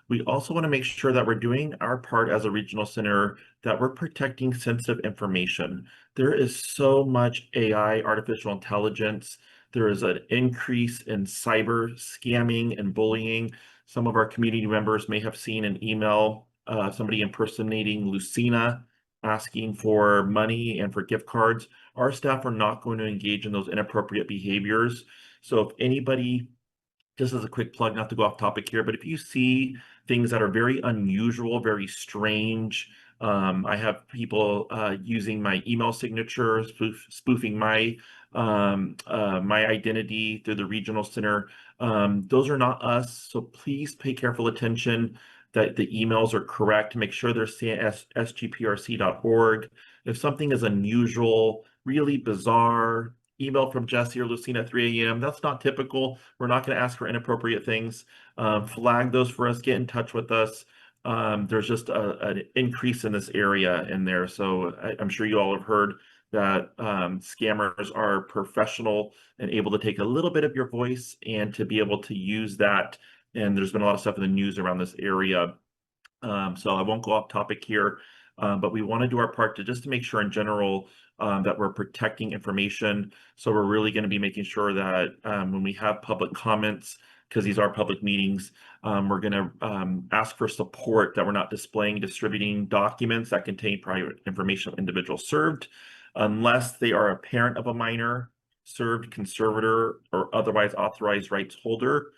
We also want to make sure that we're doing our part as a regional center, that we're protecting sensitive information. There is so much AI, artificial intelligence. There is an increase in cyber scamming and bullying. Some of our community members may have seen an email, somebody impersonating Lucina, asking for money and for gift cards. Our staff are not going to engage in those inappropriate behaviors. So if anybody, just as a quick plug, not to go off topic here, but if you see things that are very unusual, very strange, I have people using my email signature, spoofing my my identity through the regional center. Those are not us, so please pay careful attention that the emails are correct. Make sure they're sgprc.org. If something is unusual, really bizarre, email from Jesse or Lucina at 3 a.m. That's not typical. We're not going to ask for inappropriate things. Flag those for us. Get in touch with us. There's just an increase in this area in there. So I'm sure you all have heard that scammers are professional and able to take a little bit of your voice and to be able to use that. And there's been a lot of stuff in the news around this area. So I won't go off topic here, but we want to do our part to just to make sure in general that we're protecting information. So we're really going to be making sure that when we have public comments, because these are public meetings, we're going to ask for support that we're not distributing documents that contain private information of individuals served, unless they are a parent of a minor, served, conservator, or otherwise authorized rights holder.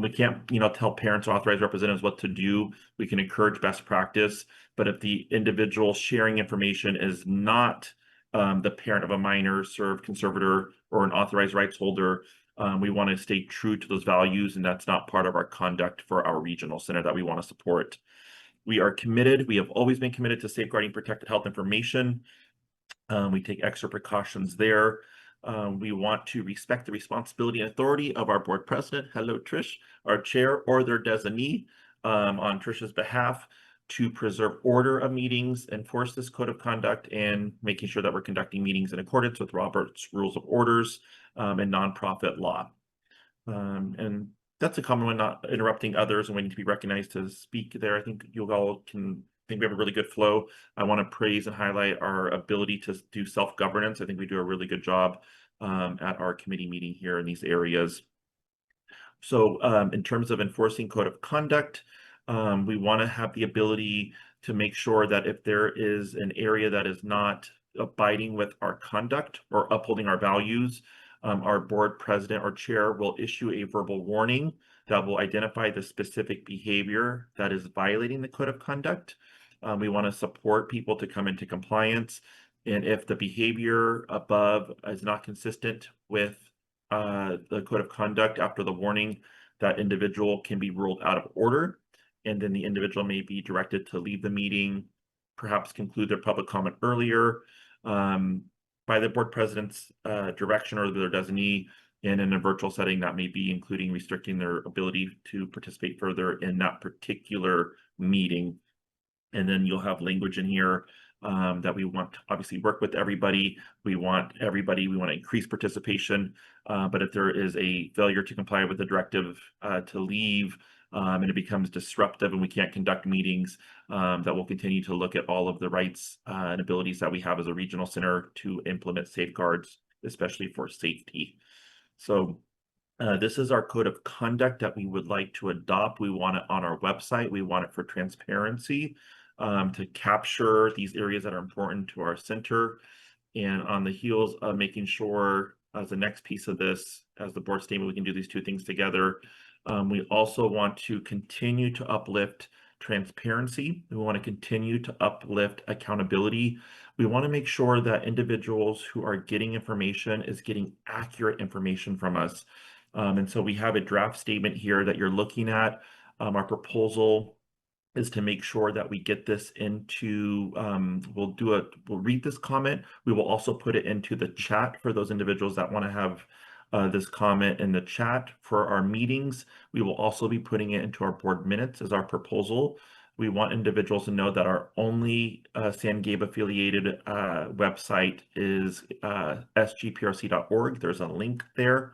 We can't, tell parents or authorized representatives what to do. We can encourage best practice, but if the individual sharing information is not the parent of a minor, served, conservator, or an authorized rights holder, we want to stay true to those values, and that's not part of our conduct for our regional center that we want to support. We are committed. We have always been committed to safeguarding protected health information. We take extra precautions there. We want to respect the responsibility and authority of our board president, hello Trish, our chair, or their designee on Trish's behalf to preserve order of meetings, enforce this code of conduct, and making sure that we're conducting meetings in accordance with Robert's Rules of Orders and nonprofit law. And that's a common one, not interrupting others and waiting to be recognized to speak there. I think you all can think we have a really good flow. I want to praise and highlight our ability to do self-governance. I think we do a really good job at our committee meeting here in these areas. So in terms of enforcing code of conduct, we want to have the ability to make sure that if there is an area that is not abiding with our conduct or upholding our values, our board president or chair will issue a verbal warning that will identify the specific behavior that is violating the code of conduct. We want to support people to come into compliance. And if the behavior above is not consistent with the code of conduct after the warning, that individual can be ruled out of order. And then the individual may be directed to leave the meeting, perhaps conclude their public comment earlier by the board president's direction or their designee. And in a virtual setting, that may be including restricting their ability to participate further in that particular meeting. And then you'll have language in here that we want to obviously work with everybody. We want to increase participation. But if there is a failure to comply with the directive to leave and it becomes disruptive and we can't conduct meetings, that we'll continue to look at all of the rights and abilities that we have as a regional center to implement safeguards, especially for safety. So this is our code of conduct that we would like to adopt. We want it on our website. We want it for transparency to capture these areas that are important to our center. And on the heels of making sure as the next piece of this, as the board statement, we can do these two things together. We also want to continue to uplift transparency. We want to continue to uplift accountability. We want to make sure that individuals who are getting information is getting accurate information from us. And so we have a draft statement here that you're looking at. Our proposal is to make sure that we get this into, we'll read this comment. We will also put it into the chat for those individuals that want to have this comment in the chat for our meetings. We will also be putting it into our board minutes as our proposal. We want individuals to know that our only San Gabe affiliated website is sgprc.org. There's a link there.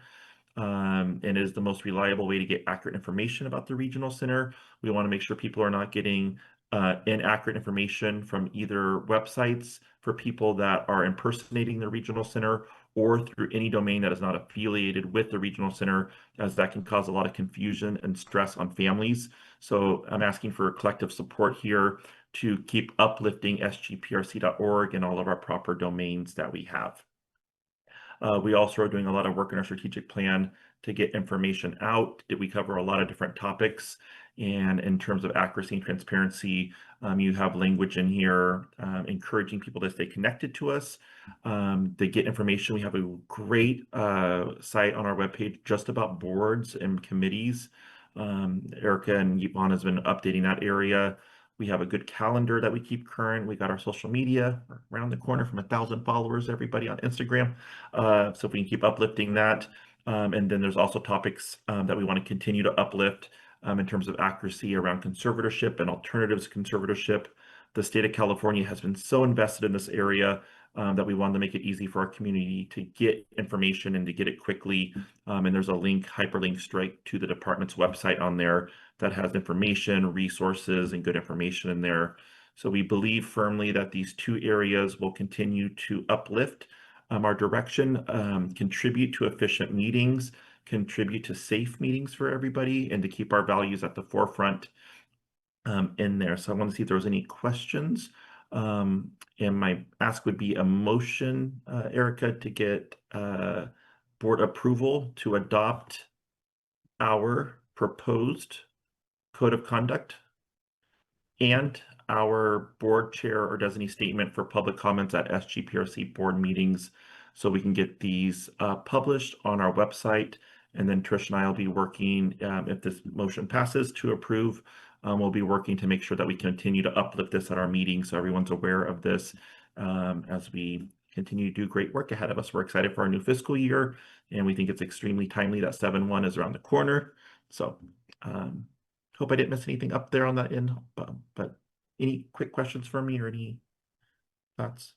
And it is the most reliable way to get accurate information about the regional center. We want to make sure people are not getting inaccurate information from either websites for people that are impersonating the regional center or through any domain that is not affiliated with the regional center, as that can cause a lot of confusion and stress on families. So I'm asking for collective support here to keep uplifting sgprc.org and all of our proper domains that we have. We also are doing a lot of work in our strategic plan to get information out. We cover a lot of different topics. And in terms of accuracy and transparency, you have language in here encouraging people to stay connected to us, to get information. We have a great site on our webpage just about boards and committees. Erica and Yvonne has been updating that area. We have a good calendar that we keep current. We got our social media around the corner from 1,000 followers, everybody on Instagram. So if we can keep uplifting that. And then there's also topics that we want to continue to uplift in terms of accuracy around conservatorship and alternatives to conservatorship. The state of California has been so invested in this area. that we wanted to make it easy for our community to get information and to get it quickly. And there's a link, hyperlink straight to the department's website on there that has information, resources, and good information in there. So we believe firmly that these two areas will continue to uplift our direction, contribute to efficient meetings, contribute to safe meetings for everybody, and to keep our values at the forefront in there. So I want to see if there was any questions. And my ask would be a motion, Erica, to get board approval to adopt our proposed code of conduct and our board chair or designee statement for public comments at SGPRC board meetings, so we can get these published on our website. And then Trish and I will be working, if this motion passes, to approve. We'll be working to make sure that we continue to uplift this at our meetings, so everyone's aware of this as we continue to do great work ahead of us. We're excited for our new fiscal year, and we think it's extremely timely that 7/1 is around the corner. So hope I didn't miss anything up there on that end, but any quick questions for me or any thoughts?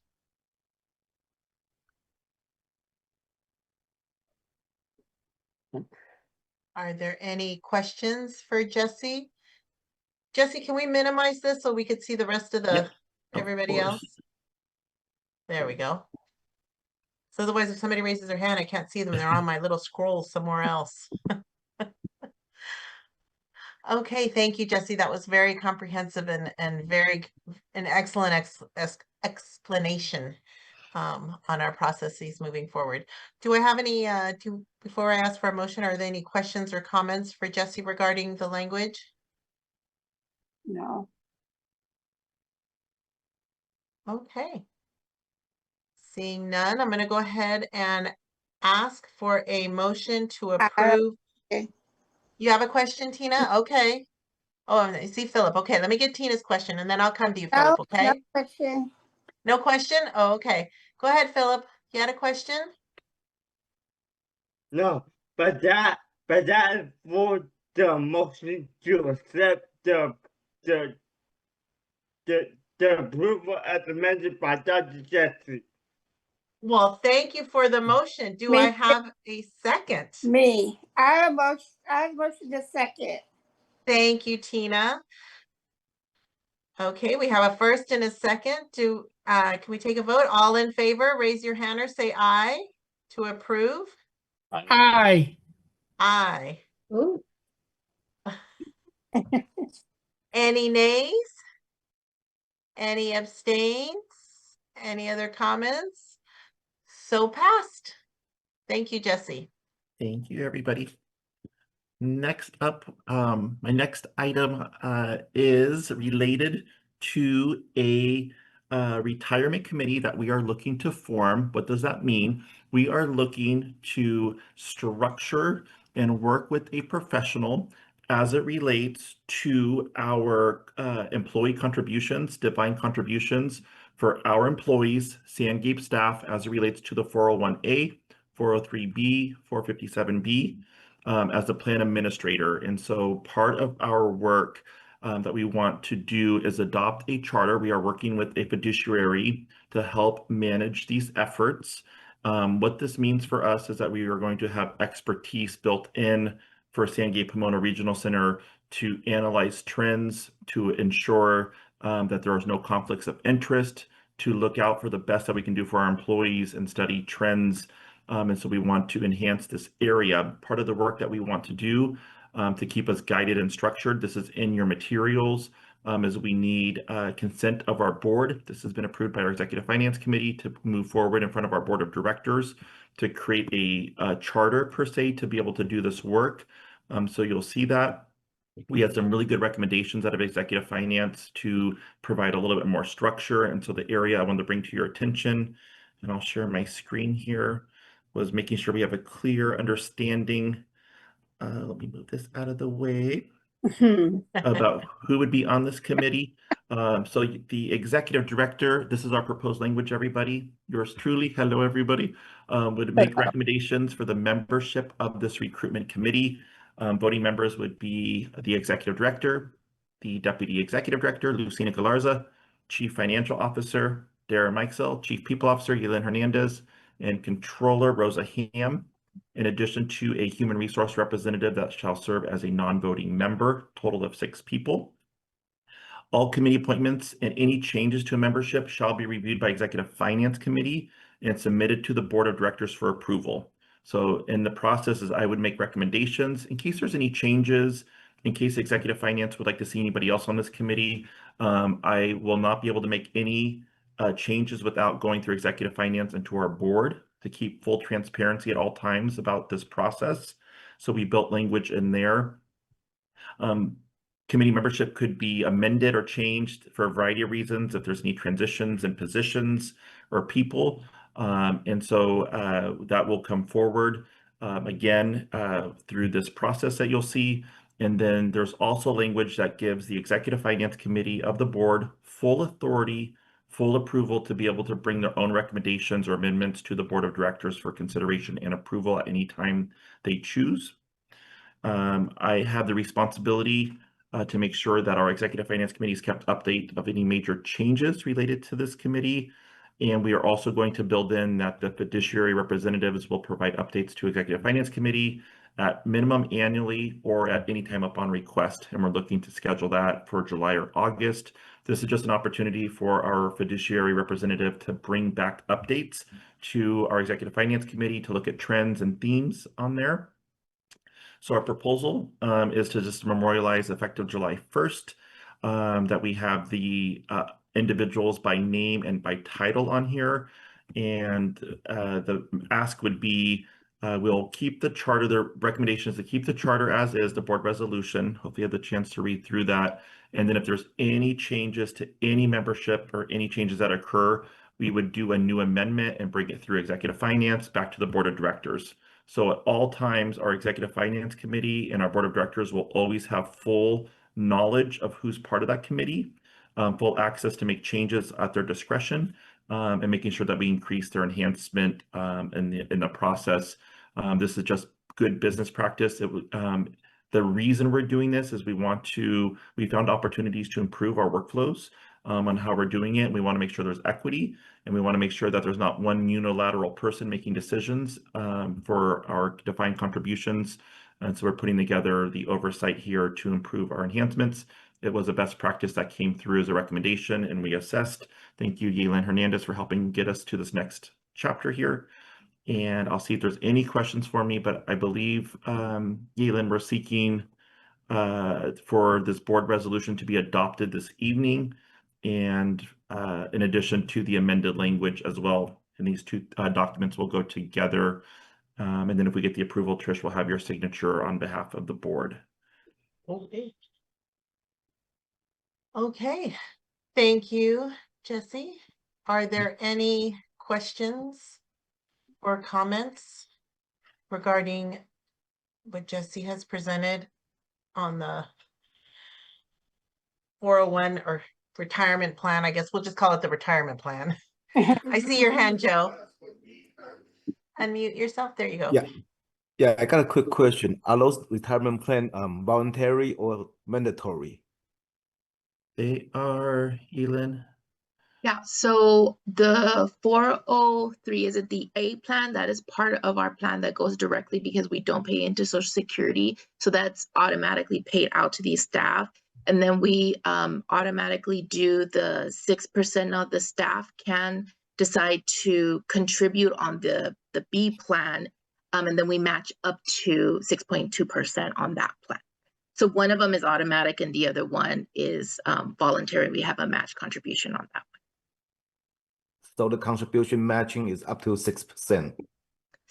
Are there any questions for Jesse? Jesse, can we minimize this so we could see the rest of the Yep, of everybody course. else? There we go. So otherwise, if somebody raises their hand, I can't see them. They're on my little scroll somewhere else. Okay, thank you, Jesse. That was very comprehensive and an excellent explanation on our processes moving forward. Do I have any before I ask for a motion, are there any questions or comments for Jesse regarding the language? No. Okay. Seeing none, I'm going to go ahead and ask for a motion to approve. okay. You have a question, Tina? Okay. Oh, and I see Philip. Okay, let me get Tina's question and then I'll come to you, Philip, okay? No question. No question? Oh, okay. Go ahead, Philip. You had a question? No, but that for the motion to accept the approval as amended by Dr. Jesse. Well, thank you for the motion. Do Me I too. have a second? Me. I motion the second. Thank you, Tina. Okay, we have a first and a second. Can we take a vote? All in favor, raise your hand or say aye to approve. Aye. Aye. Ooh. Any nays? Any abstains? Any other comments? So passed. Thank you, Jesse. Thank you, everybody. Next up, my next item is related to a retirement committee that we are looking to form. What does that mean? We are looking to structure and work with a professional as it relates to our employee contributions, defined contributions for our employees, Sandgate staff, as it relates to the 401A, 403B, 457B. As the plan administrator. And so part of our work that we want to do is adopt a charter. We are working with a fiduciary to help manage these efforts. What this means for us is that we are going to have expertise built in for Sandgate Pomona Regional Center to analyze trends, to ensure that there is no conflicts of interest, to look out for the best that we can do for our employees and study trends. And so we want to enhance this area. Part of the work that we want to do to keep us guided and structured, this is in your materials, is we need consent of our board. This has been approved by our Executive Finance Committee to move forward in front of our Board of Directors to create a charter per se to be able to do this work. So you'll see that. We had some really good recommendations out of Executive Finance to provide a little bit more structure. And so the area I wanted to bring to your attention, and I'll share my screen here, was making sure we have a clear understanding. Let me move this out of the way about who would be on this committee. So the executive director, this is our proposed language, everybody. Yours truly, hello, everybody, would make recommendations for the membership of this recruitment committee. Voting members would be the executive director, the deputy executive director, Lucina Galarza, chief financial officer, Darren Mikesell, Chief People Officer Yelena Hernandez, and Controller Rosa Ham, in addition to a human resource representative that shall serve as a non-voting member, total of 6 people. All committee appointments and any changes to a membership shall be reviewed by Executive Finance Committee and submitted to the Board of Directors for approval. So in the process is I would make recommendations in case there's any changes, in case Executive Finance would like to see anybody else on this committee. I will not be able to make any changes without going through Executive Finance and to our board to keep full transparency at all times about this process. So we built language in there. Committee membership could be amended or changed for a variety of reasons if there's any transitions in positions or people. And so that will come forward again through this process that you'll see. And then there's also language that gives the Executive Finance Committee of the board full authority, full approval to be able to bring their own recommendations or amendments to the Board of Directors for consideration and approval at any time they choose. I have the responsibility to make sure that our Executive Finance Committee is kept update of any major changes related to this committee. And we are also going to build in that the fiduciary representatives will provide updates to Executive Finance Committee at minimum annually or at any time upon request. And we're looking to schedule that for July or August. This is just an opportunity for our fiduciary representative to bring back updates to our Executive Finance Committee to look at trends and themes on there. So our proposal is to just memorialize effective July 1st, that we have the individuals by name and by title on here. And the ask would be, we'll keep the charter, the recommendation is to keep the charter as is, the board resolution. Hopefully you have the chance to read through that. And then if there's any changes to any membership or any changes that occur, we would do a new amendment and bring it through Executive Finance back to the Board of Directors. So at all times, our Executive Finance Committee and our Board of Directors will always have full knowledge of who's part of that committee, full access to make changes at their discretion, and making sure that we increase their enhancement in the process. This is just good business practice. The reason we're doing this is we found opportunities to improve our workflows on how we're doing it. We want to make sure there's equity, and we want to make sure that there's not one unilateral person making decisions for our defined contributions. And so we're putting together the oversight here to improve our enhancements. It was a best practice that came through as a recommendation and we assessed. Thank you, Yelena Hernandez, for helping get us to this next chapter here. And I'll see if there's any questions for me, but I believe, Yelena, we're seeking for this board resolution to be adopted this evening. And in addition to the amended language as well, and these two documents will go together. And then if we get the approval, Trish will have your signature on behalf of the board. Okay. Okay, thank you, Jesse. Are there any questions or comments regarding what Jesse has presented on the 401 or retirement plan? I guess we'll just call it the retirement plan. I see your hand, Joe. Unmute yourself. There you go. Yeah, I got a quick question. Are those retirement plan voluntary or mandatory? They are, Elin. Yeah, so the 403 is the A plan. That is part of our plan that goes directly because we don't pay into Social Security. So that's automatically paid out to these staff. And then we automatically do the 6% of the staff can decide to contribute on the B plan. And then we match up to 6.2% on that plan. So one of them is automatic and the other one is voluntary. We have a match contribution on that one. So the contribution matching is up to 6%.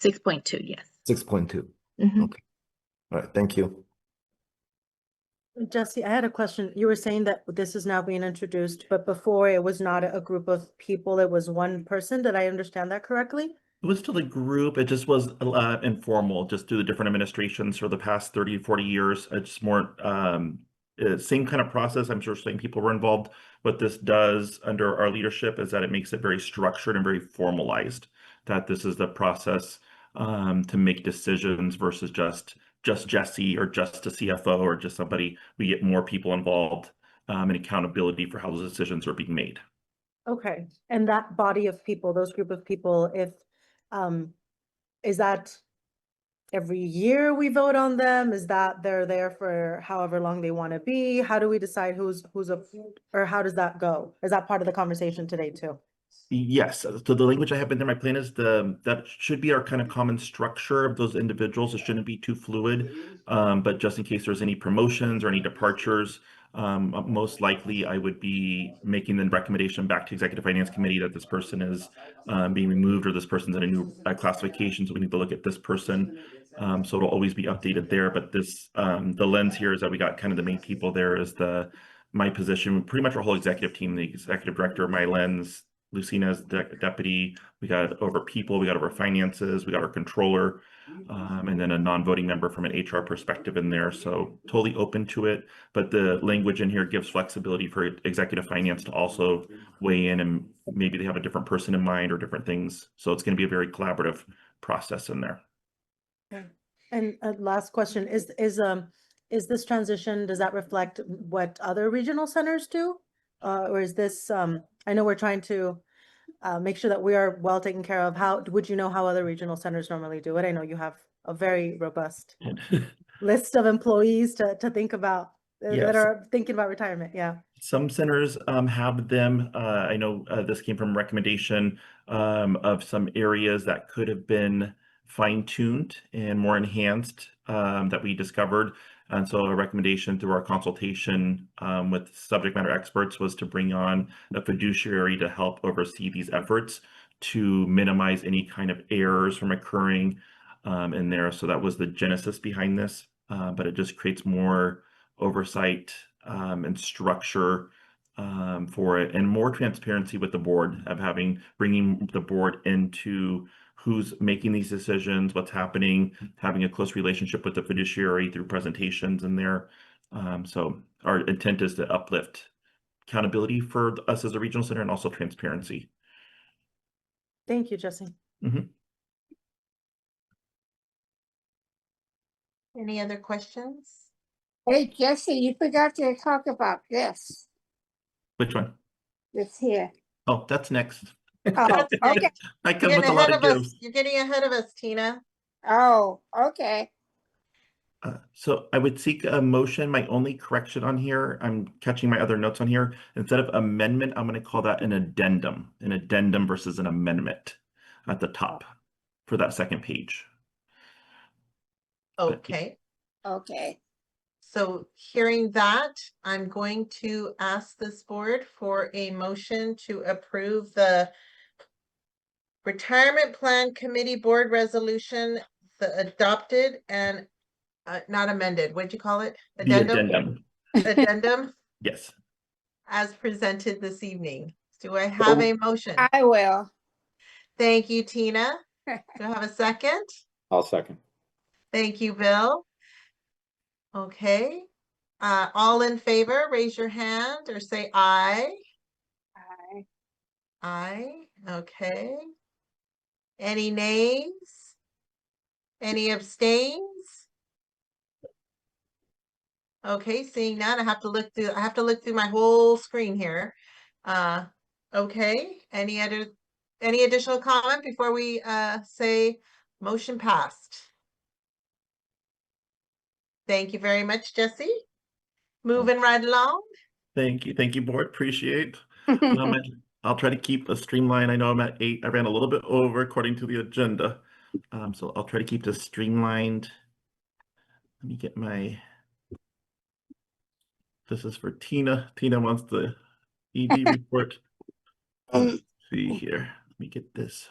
6.2, yes. 6.2. Mhm. Okay. All right. Thank you. Jesse, I had a question. You were saying that this is now being introduced, but before it was not a group of people, it was one person. Did I understand that correctly? It was still a group. It just was informal, just through the different administrations for the past 30, 40 years. It's more same kind of process. I'm sure same people were involved. What this does under our leadership is that it makes it very structured and very formalized, that this is the process to make decisions versus just Jesse or just a CFO or just somebody. We get more people involved and accountability for how those decisions are being made. Okay, and that body of people, those group of people, if, is that every year we vote on them? Is that they're there for however long they want to be? How do we decide who's a, or how does that go? Is that part of the conversation today too? Yes, so the language I have in there, my plan is that should be our kind of common structure of those individuals. It shouldn't be too fluid. But just in case there's any promotions or any departures, most likely I would be making the recommendation back to Executive Finance Committee that this person is being removed or this person's in a new classification. So we need to look at this person. So it'll always be updated there. But this, the lens here is that we got kind of the main people there is my position, pretty much our whole executive team, the executive director, my lens, Lucina's deputy, we got over people, we got over finances, we got our controller, and then a non-voting member from an HR perspective in there. So totally open to it, but the language in here gives flexibility for executive finance to also weigh in, and maybe they have a different person in mind or different things. So it's going to be a very collaborative process in there. Okay. And last question, is this transition, does that reflect what other regional centers do? Or is this, I know we're trying to make sure that we are well taken care of. How, would you know how other regional centers normally do it? I know you have a very robust list of employees to think about that Yes. are thinking about retirement. Yeah. Some centers have them. I know this came from recommendation of some areas that could have been fine-tuned and more enhanced that we discovered. And so a recommendation through our consultation with subject matter experts was to bring on a fiduciary to help oversee these efforts to minimize any kind of errors from occurring in there. So that was the genesis behind this, but it just creates more oversight and structure for it, and more transparency with the board of bringing the board into who's making these decisions, what's happening, having a close relationship with the fiduciary through presentations in there. So our intent is to uplift accountability for us as a regional center and also transparency. Thank you, Jesse. Any other questions? Hey, Jesse, you forgot to talk about this. Which one? This here. Oh, that's next. Oh, okay. I come You're with a getting lot ahead of of gifts. us. You're getting ahead of us, Tina. Oh, okay. So I would seek a motion. My only correction on here, I'm catching my other notes on here. Instead of amendment, I'm going to call that an addendum versus an amendment at the top for that second page. Okay. Okay. So hearing that, I'm going to ask this board for a motion to approve the Retirement Plan Committee Board Resolution, the adopted and not amended. What'd you call it? The addendum. Addendum Yes. as presented this evening. Do I have a motion? I will. Thank you, Tina. Do I have a second? I'll second. Thank you, Bill. Okay. All in favor, raise your hand or say aye. Aye. Aye. Okay. Any nays? Any abstains? Okay, seeing none, I have to look through my whole screen here. Okay, any additional comment before we say motion passed? Thank you very much, Jesse. Moving right along. Thank you, board. Appreciate. I'll try to keep a streamline. I know I'm at 8. I ran a little bit over according to the agenda. So I'll try to keep this streamlined. Let me get this is for Tina. Tina wants the ED report. Let's see here. Let me get this.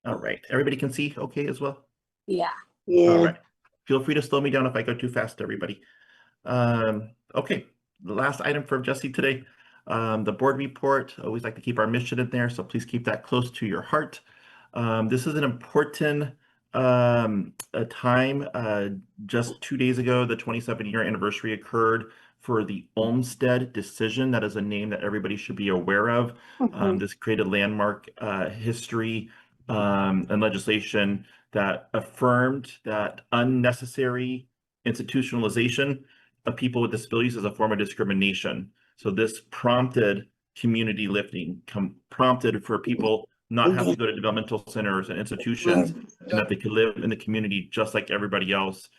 All right. Everybody can see okay as well? Yeah. All right. Feel free to slow me down if I go too fast, everybody. Okay. The last item for Jesse today, the board report. Always like to keep our mission in there, so please keep that close to your heart. This is an important a time. Just 2 days ago, the 27-year anniversary occurred for the Olmsted decision. That is a name that everybody should be aware of. This created landmark history and legislation that affirmed that unnecessary institutionalization of people with disabilities is a form of discrimination. So this prompted community lifting, prompted for people not have to go to developmental centers and institutions, and that they could live in the community just like everybody else.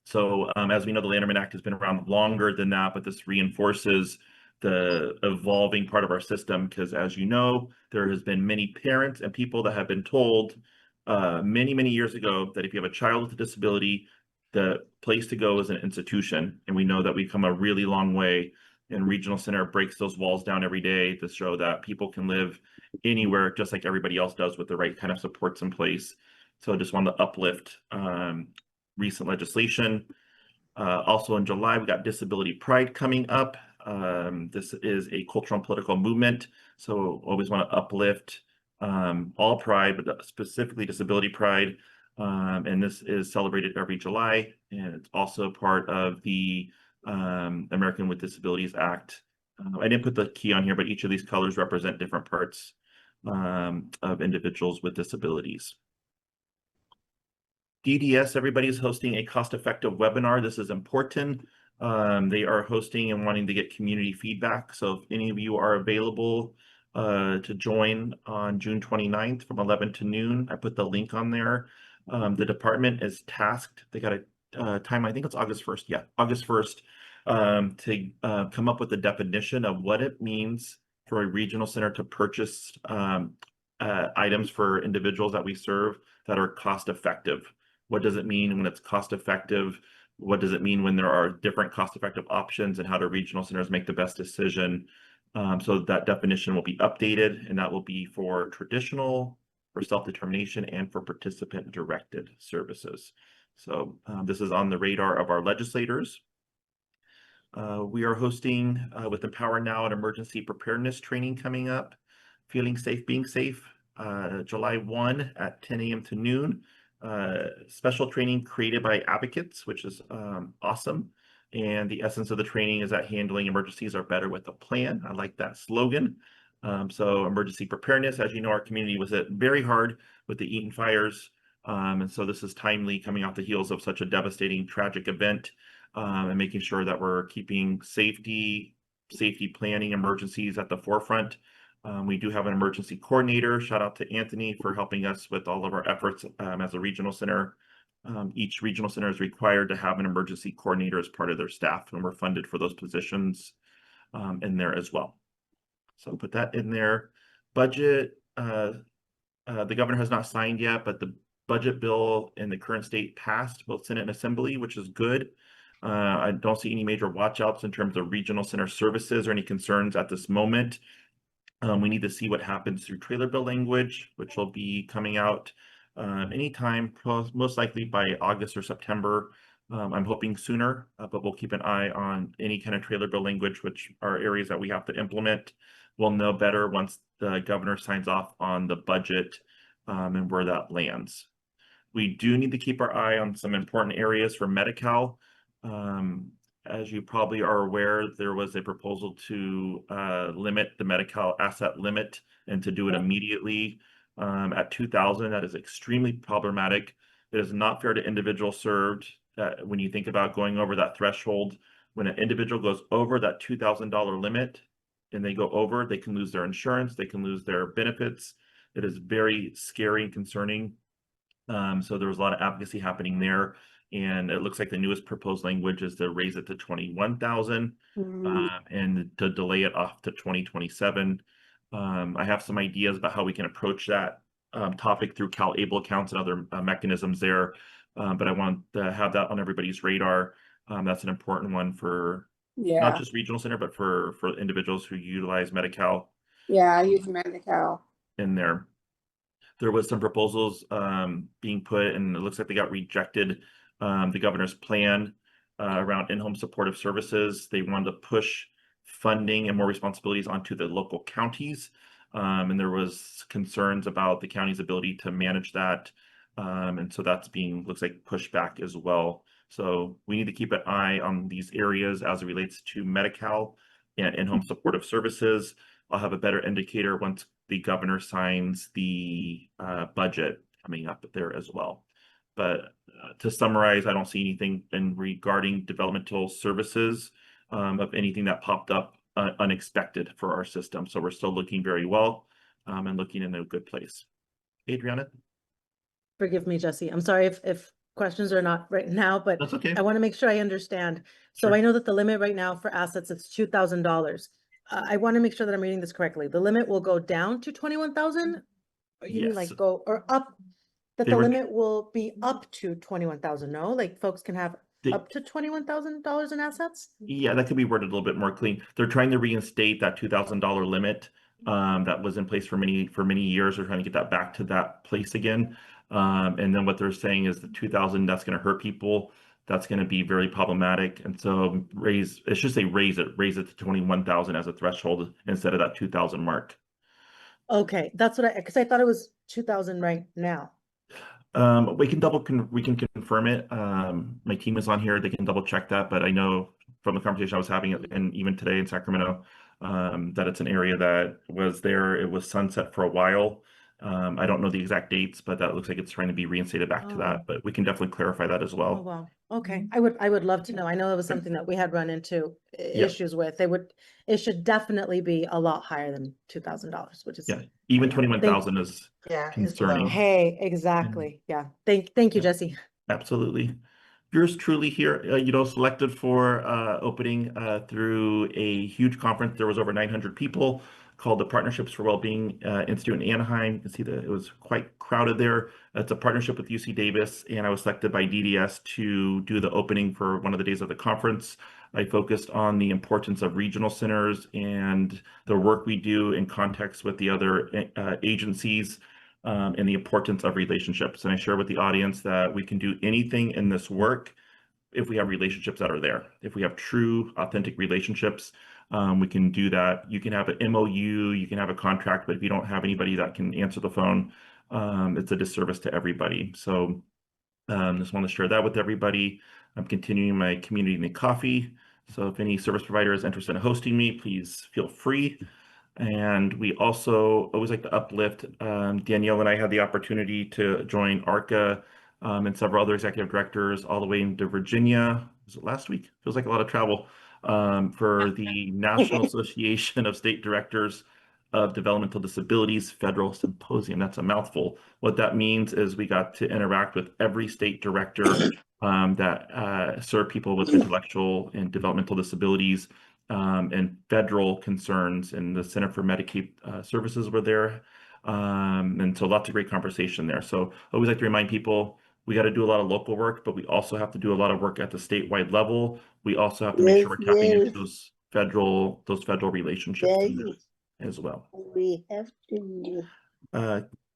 So as we know, the Lanterman Act has been around longer than that, but this reinforces the evolving part of our system, because as you know, there has been many parents and people that have been told many years ago that if you have a child with a disability, the place to go is an institution. And we know that we've come a really long way, and Regional Center breaks those walls down every day to show that people can live anywhere just like everybody else does with the right kind of supports in place. So I just wanted to uplift recent legislation. Also in July, we got Disability Pride coming up. This is a cultural and political movement, so always want to uplift all Pride, but specifically Disability Pride. And this is celebrated every July, and it's also part of the American with Disabilities Act. I didn't put the key on here, but each of these colors represent different parts of individuals with disabilities. DDS, everybody's hosting a cost-effective webinar. This is important. They are hosting and wanting to get community feedback. So if any of you are available to join on June 29th from 11 to noon, I put the link on there. The department is tasked. They got a time, I think it's August 1st. Yeah, August 1st to come up with a definition of what it means for a regional center to purchase items for individuals that we serve that are cost effective. What does it mean when it's cost effective? What does it mean when there are different cost effective options, and how do regional centers make the best decision? So that definition will be updated, and that will be for traditional, for self-determination, and for participant directed services. So this is on the radar of our legislators. We are hosting with Empower Now an emergency preparedness training coming up. Feeling safe, being safe, July 1 at 10 a.m. to noon. Special training created by advocates, which is awesome. And the essence of the training is that handling emergencies are better with a plan. I like that slogan. So emergency preparedness, as you know, our community was hit very hard with the Eaton fires. And so this is timely, coming off the heels of such a devastating, tragic event, and making sure that we're keeping safety planning, emergencies at the forefront. We do have an emergency coordinator. Shout out to Anthony for helping us with all of our efforts as a regional center. Each regional center is required to have an emergency coordinator as part of their staff, and we're funded for those positions in there as well. So put that in there. Budget, the governor has not signed yet, but the budget bill in the current state passed both Senate and Assembly, which is good. I don't see any major watchouts in terms of regional center services or any concerns at this moment. We need to see what happens through trailer bill language, which will be coming out anytime, most likely by August or September. I'm hoping sooner, but we'll keep an eye on any kind of trailer bill language, which are areas that we have to implement. We'll know better once the governor signs off on the budget and where that lands. We do need to keep our eye on some important areas for Medi-Cal. As you probably are aware, there was a proposal to limit the Medi-Cal asset limit and to do it immediately at 2,000. That is extremely problematic. It is not fair to individuals served. When you think about going over that threshold, when an individual goes over that $2,000 limit and they go over, they can lose their insurance, they can lose their benefits. It is very scary and concerning. So there was a lot of advocacy happening there. And it looks like the newest proposed language is to raise it to 21,000 and to delay it off to 2027. I have some ideas about how we can approach that topic through CalAble accounts and other mechanisms there. But I want to have that on everybody's radar. That's an important one for not just regional center, but for individuals who utilize Medi-Cal. Yeah, I use Medi-Cal. In there. There was some proposals being put, and it looks like they got rejected. The governor's plan around in-home supportive services. They wanted to push funding and more responsibilities onto the local counties. And there was concerns about the county's ability to manage that. And so that's looks like pushed back as well. So we need to keep an eye on these areas as it relates to Medi-Cal and in-home supportive services. I'll have a better indicator once the governor signs the budget coming up there as well. But to summarize, I don't see anything regarding developmental services of anything that popped up unexpected for our system. So we're still looking very well and looking in a good place. Adriana? Forgive me, Jesse. I'm sorry if questions are not right now, but That's okay. I want to make sure I understand. So Sure. I know that the limit right now for assets, it's $2,000. I want to make sure that I'm reading this correctly. The limit will go down to 21,000? Or you mean Yes. like go or up? That They the were- limit will be up to 21,000, no? Like folks can have They- up to $21,000 in assets? Yeah, that could be worded a little bit more clean. They're trying to reinstate that $2,000 limit that was in place for many years. They're trying to get that back to that place again. And then what they're saying is the 2,000, that's going to hurt people. That's going to be very problematic. And so raise it to 21,000 as a threshold instead of that 2,000 mark. Okay, that's what because I thought it was 2,000 right now. We can confirm it. My team is on here. They can double check that, but I know from the conversation I was having and even today in Sacramento, that it's an area that was there. It was sunset for a while. I don't know the exact dates, but that looks like it's trying to be reinstated back to that, but we can definitely clarify that as Oh, well. wow. Okay, I would love to know. I know it was something that we had run into Yeah. issues with. It should definitely be a lot higher than $2,000, which is. Yeah, even anyhow, 21,000 is Yeah, is concerning. low. Hey, exactly. Yeah. Thank you, Yeah. Jesse. Absolutely. Yours truly here, selected for opening through a huge conference. There was over 900 people called the Partnerships for Wellbeing Institute in Anaheim. You can see that it was quite crowded there. It's a partnership with UC Davis, and I was selected by DDS to do the opening for one of the days of the conference. I focused on the importance of regional centers and the work we do in context with the other agencies. And the importance of relationships. And I share with the audience that we can do anything in this work if we have relationships that are there. If we have true, authentic relationships, we can do that. You can have an MOU, you can have a contract, but if you don't have anybody that can answer the phone, it's a disservice to everybody. So just want to share that with everybody. I'm continuing my community and coffee. So if any service provider is interested in hosting me, please feel free. And we also always like to uplift. Danielle and I had the opportunity to join ARCA and several other executive directors all the way into Virginia. Was it last week? Feels like a lot of travel for the National Association of State Directors of Developmental Disabilities Federal Symposium. That's a mouthful. What that means is we got to interact with every state director that serve people with intellectual and developmental disabilities. And federal concerns, and the Center for Medicaid Services were there. And so lots of great conversation there. So I always like to remind people, we got to do a lot of local work, but we also have to do a lot of work at the statewide level. We also have to make sure we're tapping into those federal relationships as well. We have to.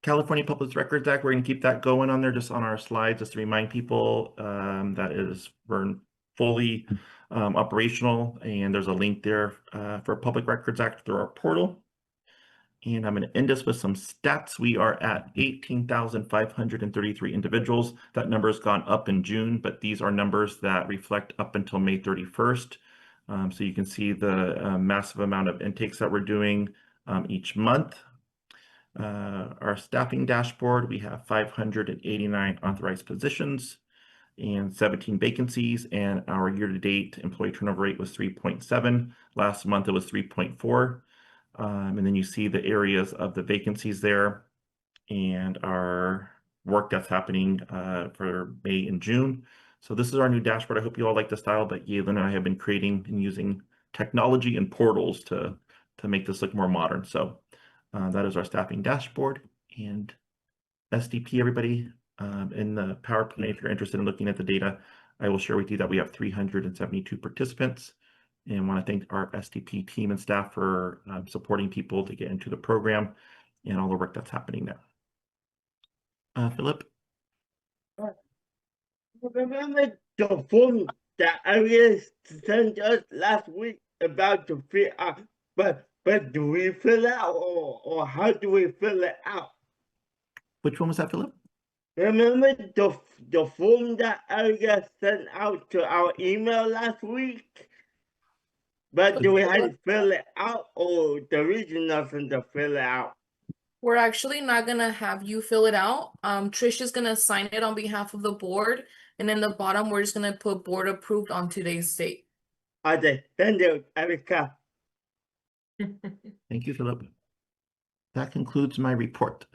California Public Records Act, we're going to keep that going on there just on our slides, just to remind people we're fully operational, and there's a link there for Public Records Act through our portal. And I'm going to end us with some stats. We are at 18,533 individuals. That number has gone up in June, but these are numbers that reflect up until May 31st. So you can see the massive amount of intakes that we're doing each month. Our staffing dashboard, we have 589 authorized positions and 17 vacancies, and our year-to-date employee turnover rate was 3.7. Last month it was 3.4. And then you see the areas of the vacancies there and our work that's happening for May and June. So this is our new dashboard. I hope you all like the style, but Yalen and I have been creating and using technology and portals to make this look more modern. So that is our staffing dashboard. And SDP, everybody, in the PowerPoint, if you're interested in looking at the data, I will share with you that we have 372 participants, and want to thank our SDP team and staff for supporting people to get into the program and all the work that's happening there. Philip? Remember the form that Arias sent us last week about to fill out, but do we fill it out or how do we fill it out? Which one was that, Philip? Remember the form that Arias sent out to our email last week? But do we have to fill it out or the region nothing to fill it out? We're actually not gonna have you fill it out. Trish is gonna sign it on behalf of the board, and in the bottom, we're just gonna put board approved on today's date. Okay, thank you, Erica. Thank you, Philip. That concludes my report.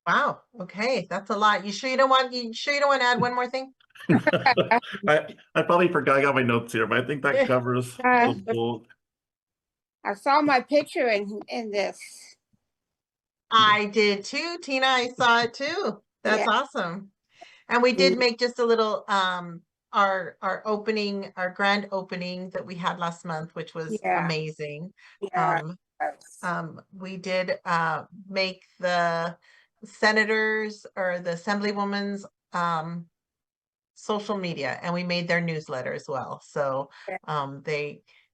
Wow, okay, that's a lot. You sure you don't want to add one more thing? I probably forgot I got my notes here, but I think that covers the bulk. I saw my picture in this. I did too, Tina. I saw it too. That's Yeah. awesome. And we did Mm. make just a little our opening, our grand opening that we had last month, which was Yeah. amazing. Yeah. We did make the senators or the assemblywoman's social media, and we made their newsletter as well. So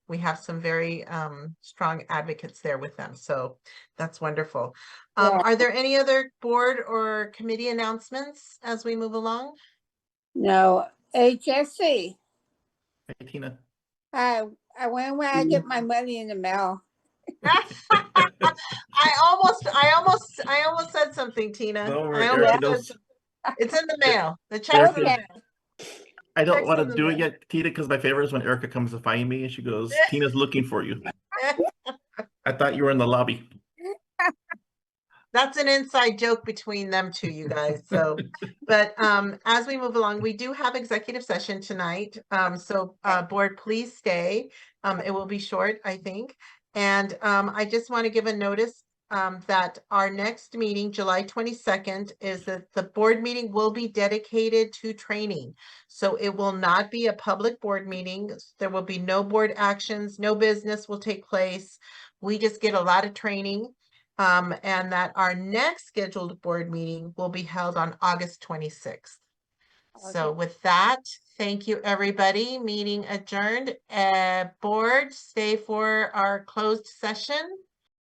we have some very strong advocates there with them. So that's wonderful. Yeah. Are there any other board or committee announcements as we move along? No, HSC. Hey, Tina. When I get my money in the mail. I almost said something, Tina. Don't worry, I Erica almost said knows. something. It's in the mail. The check's in the Erica, mail. I don't Check's want in to the do it mail. yet, Tina, because my favorite is when Erica comes to find me and she goes, Tina's looking for you. I thought you were in the lobby. That's an inside joke between them two, you guys. So, but as we move along, we do have executive session tonight. So board, please stay. It will be short, I think. And I just want to give a notice that our next meeting, July 22nd, is that the board meeting will be dedicated to training. So it will not be a public board meeting. There will be no board actions, no business will take place. We just get a lot of training. And that our next scheduled board meeting will be held on August 26th. So Okay. with that, thank you, everybody. Meeting adjourned. Board, stay for our closed session.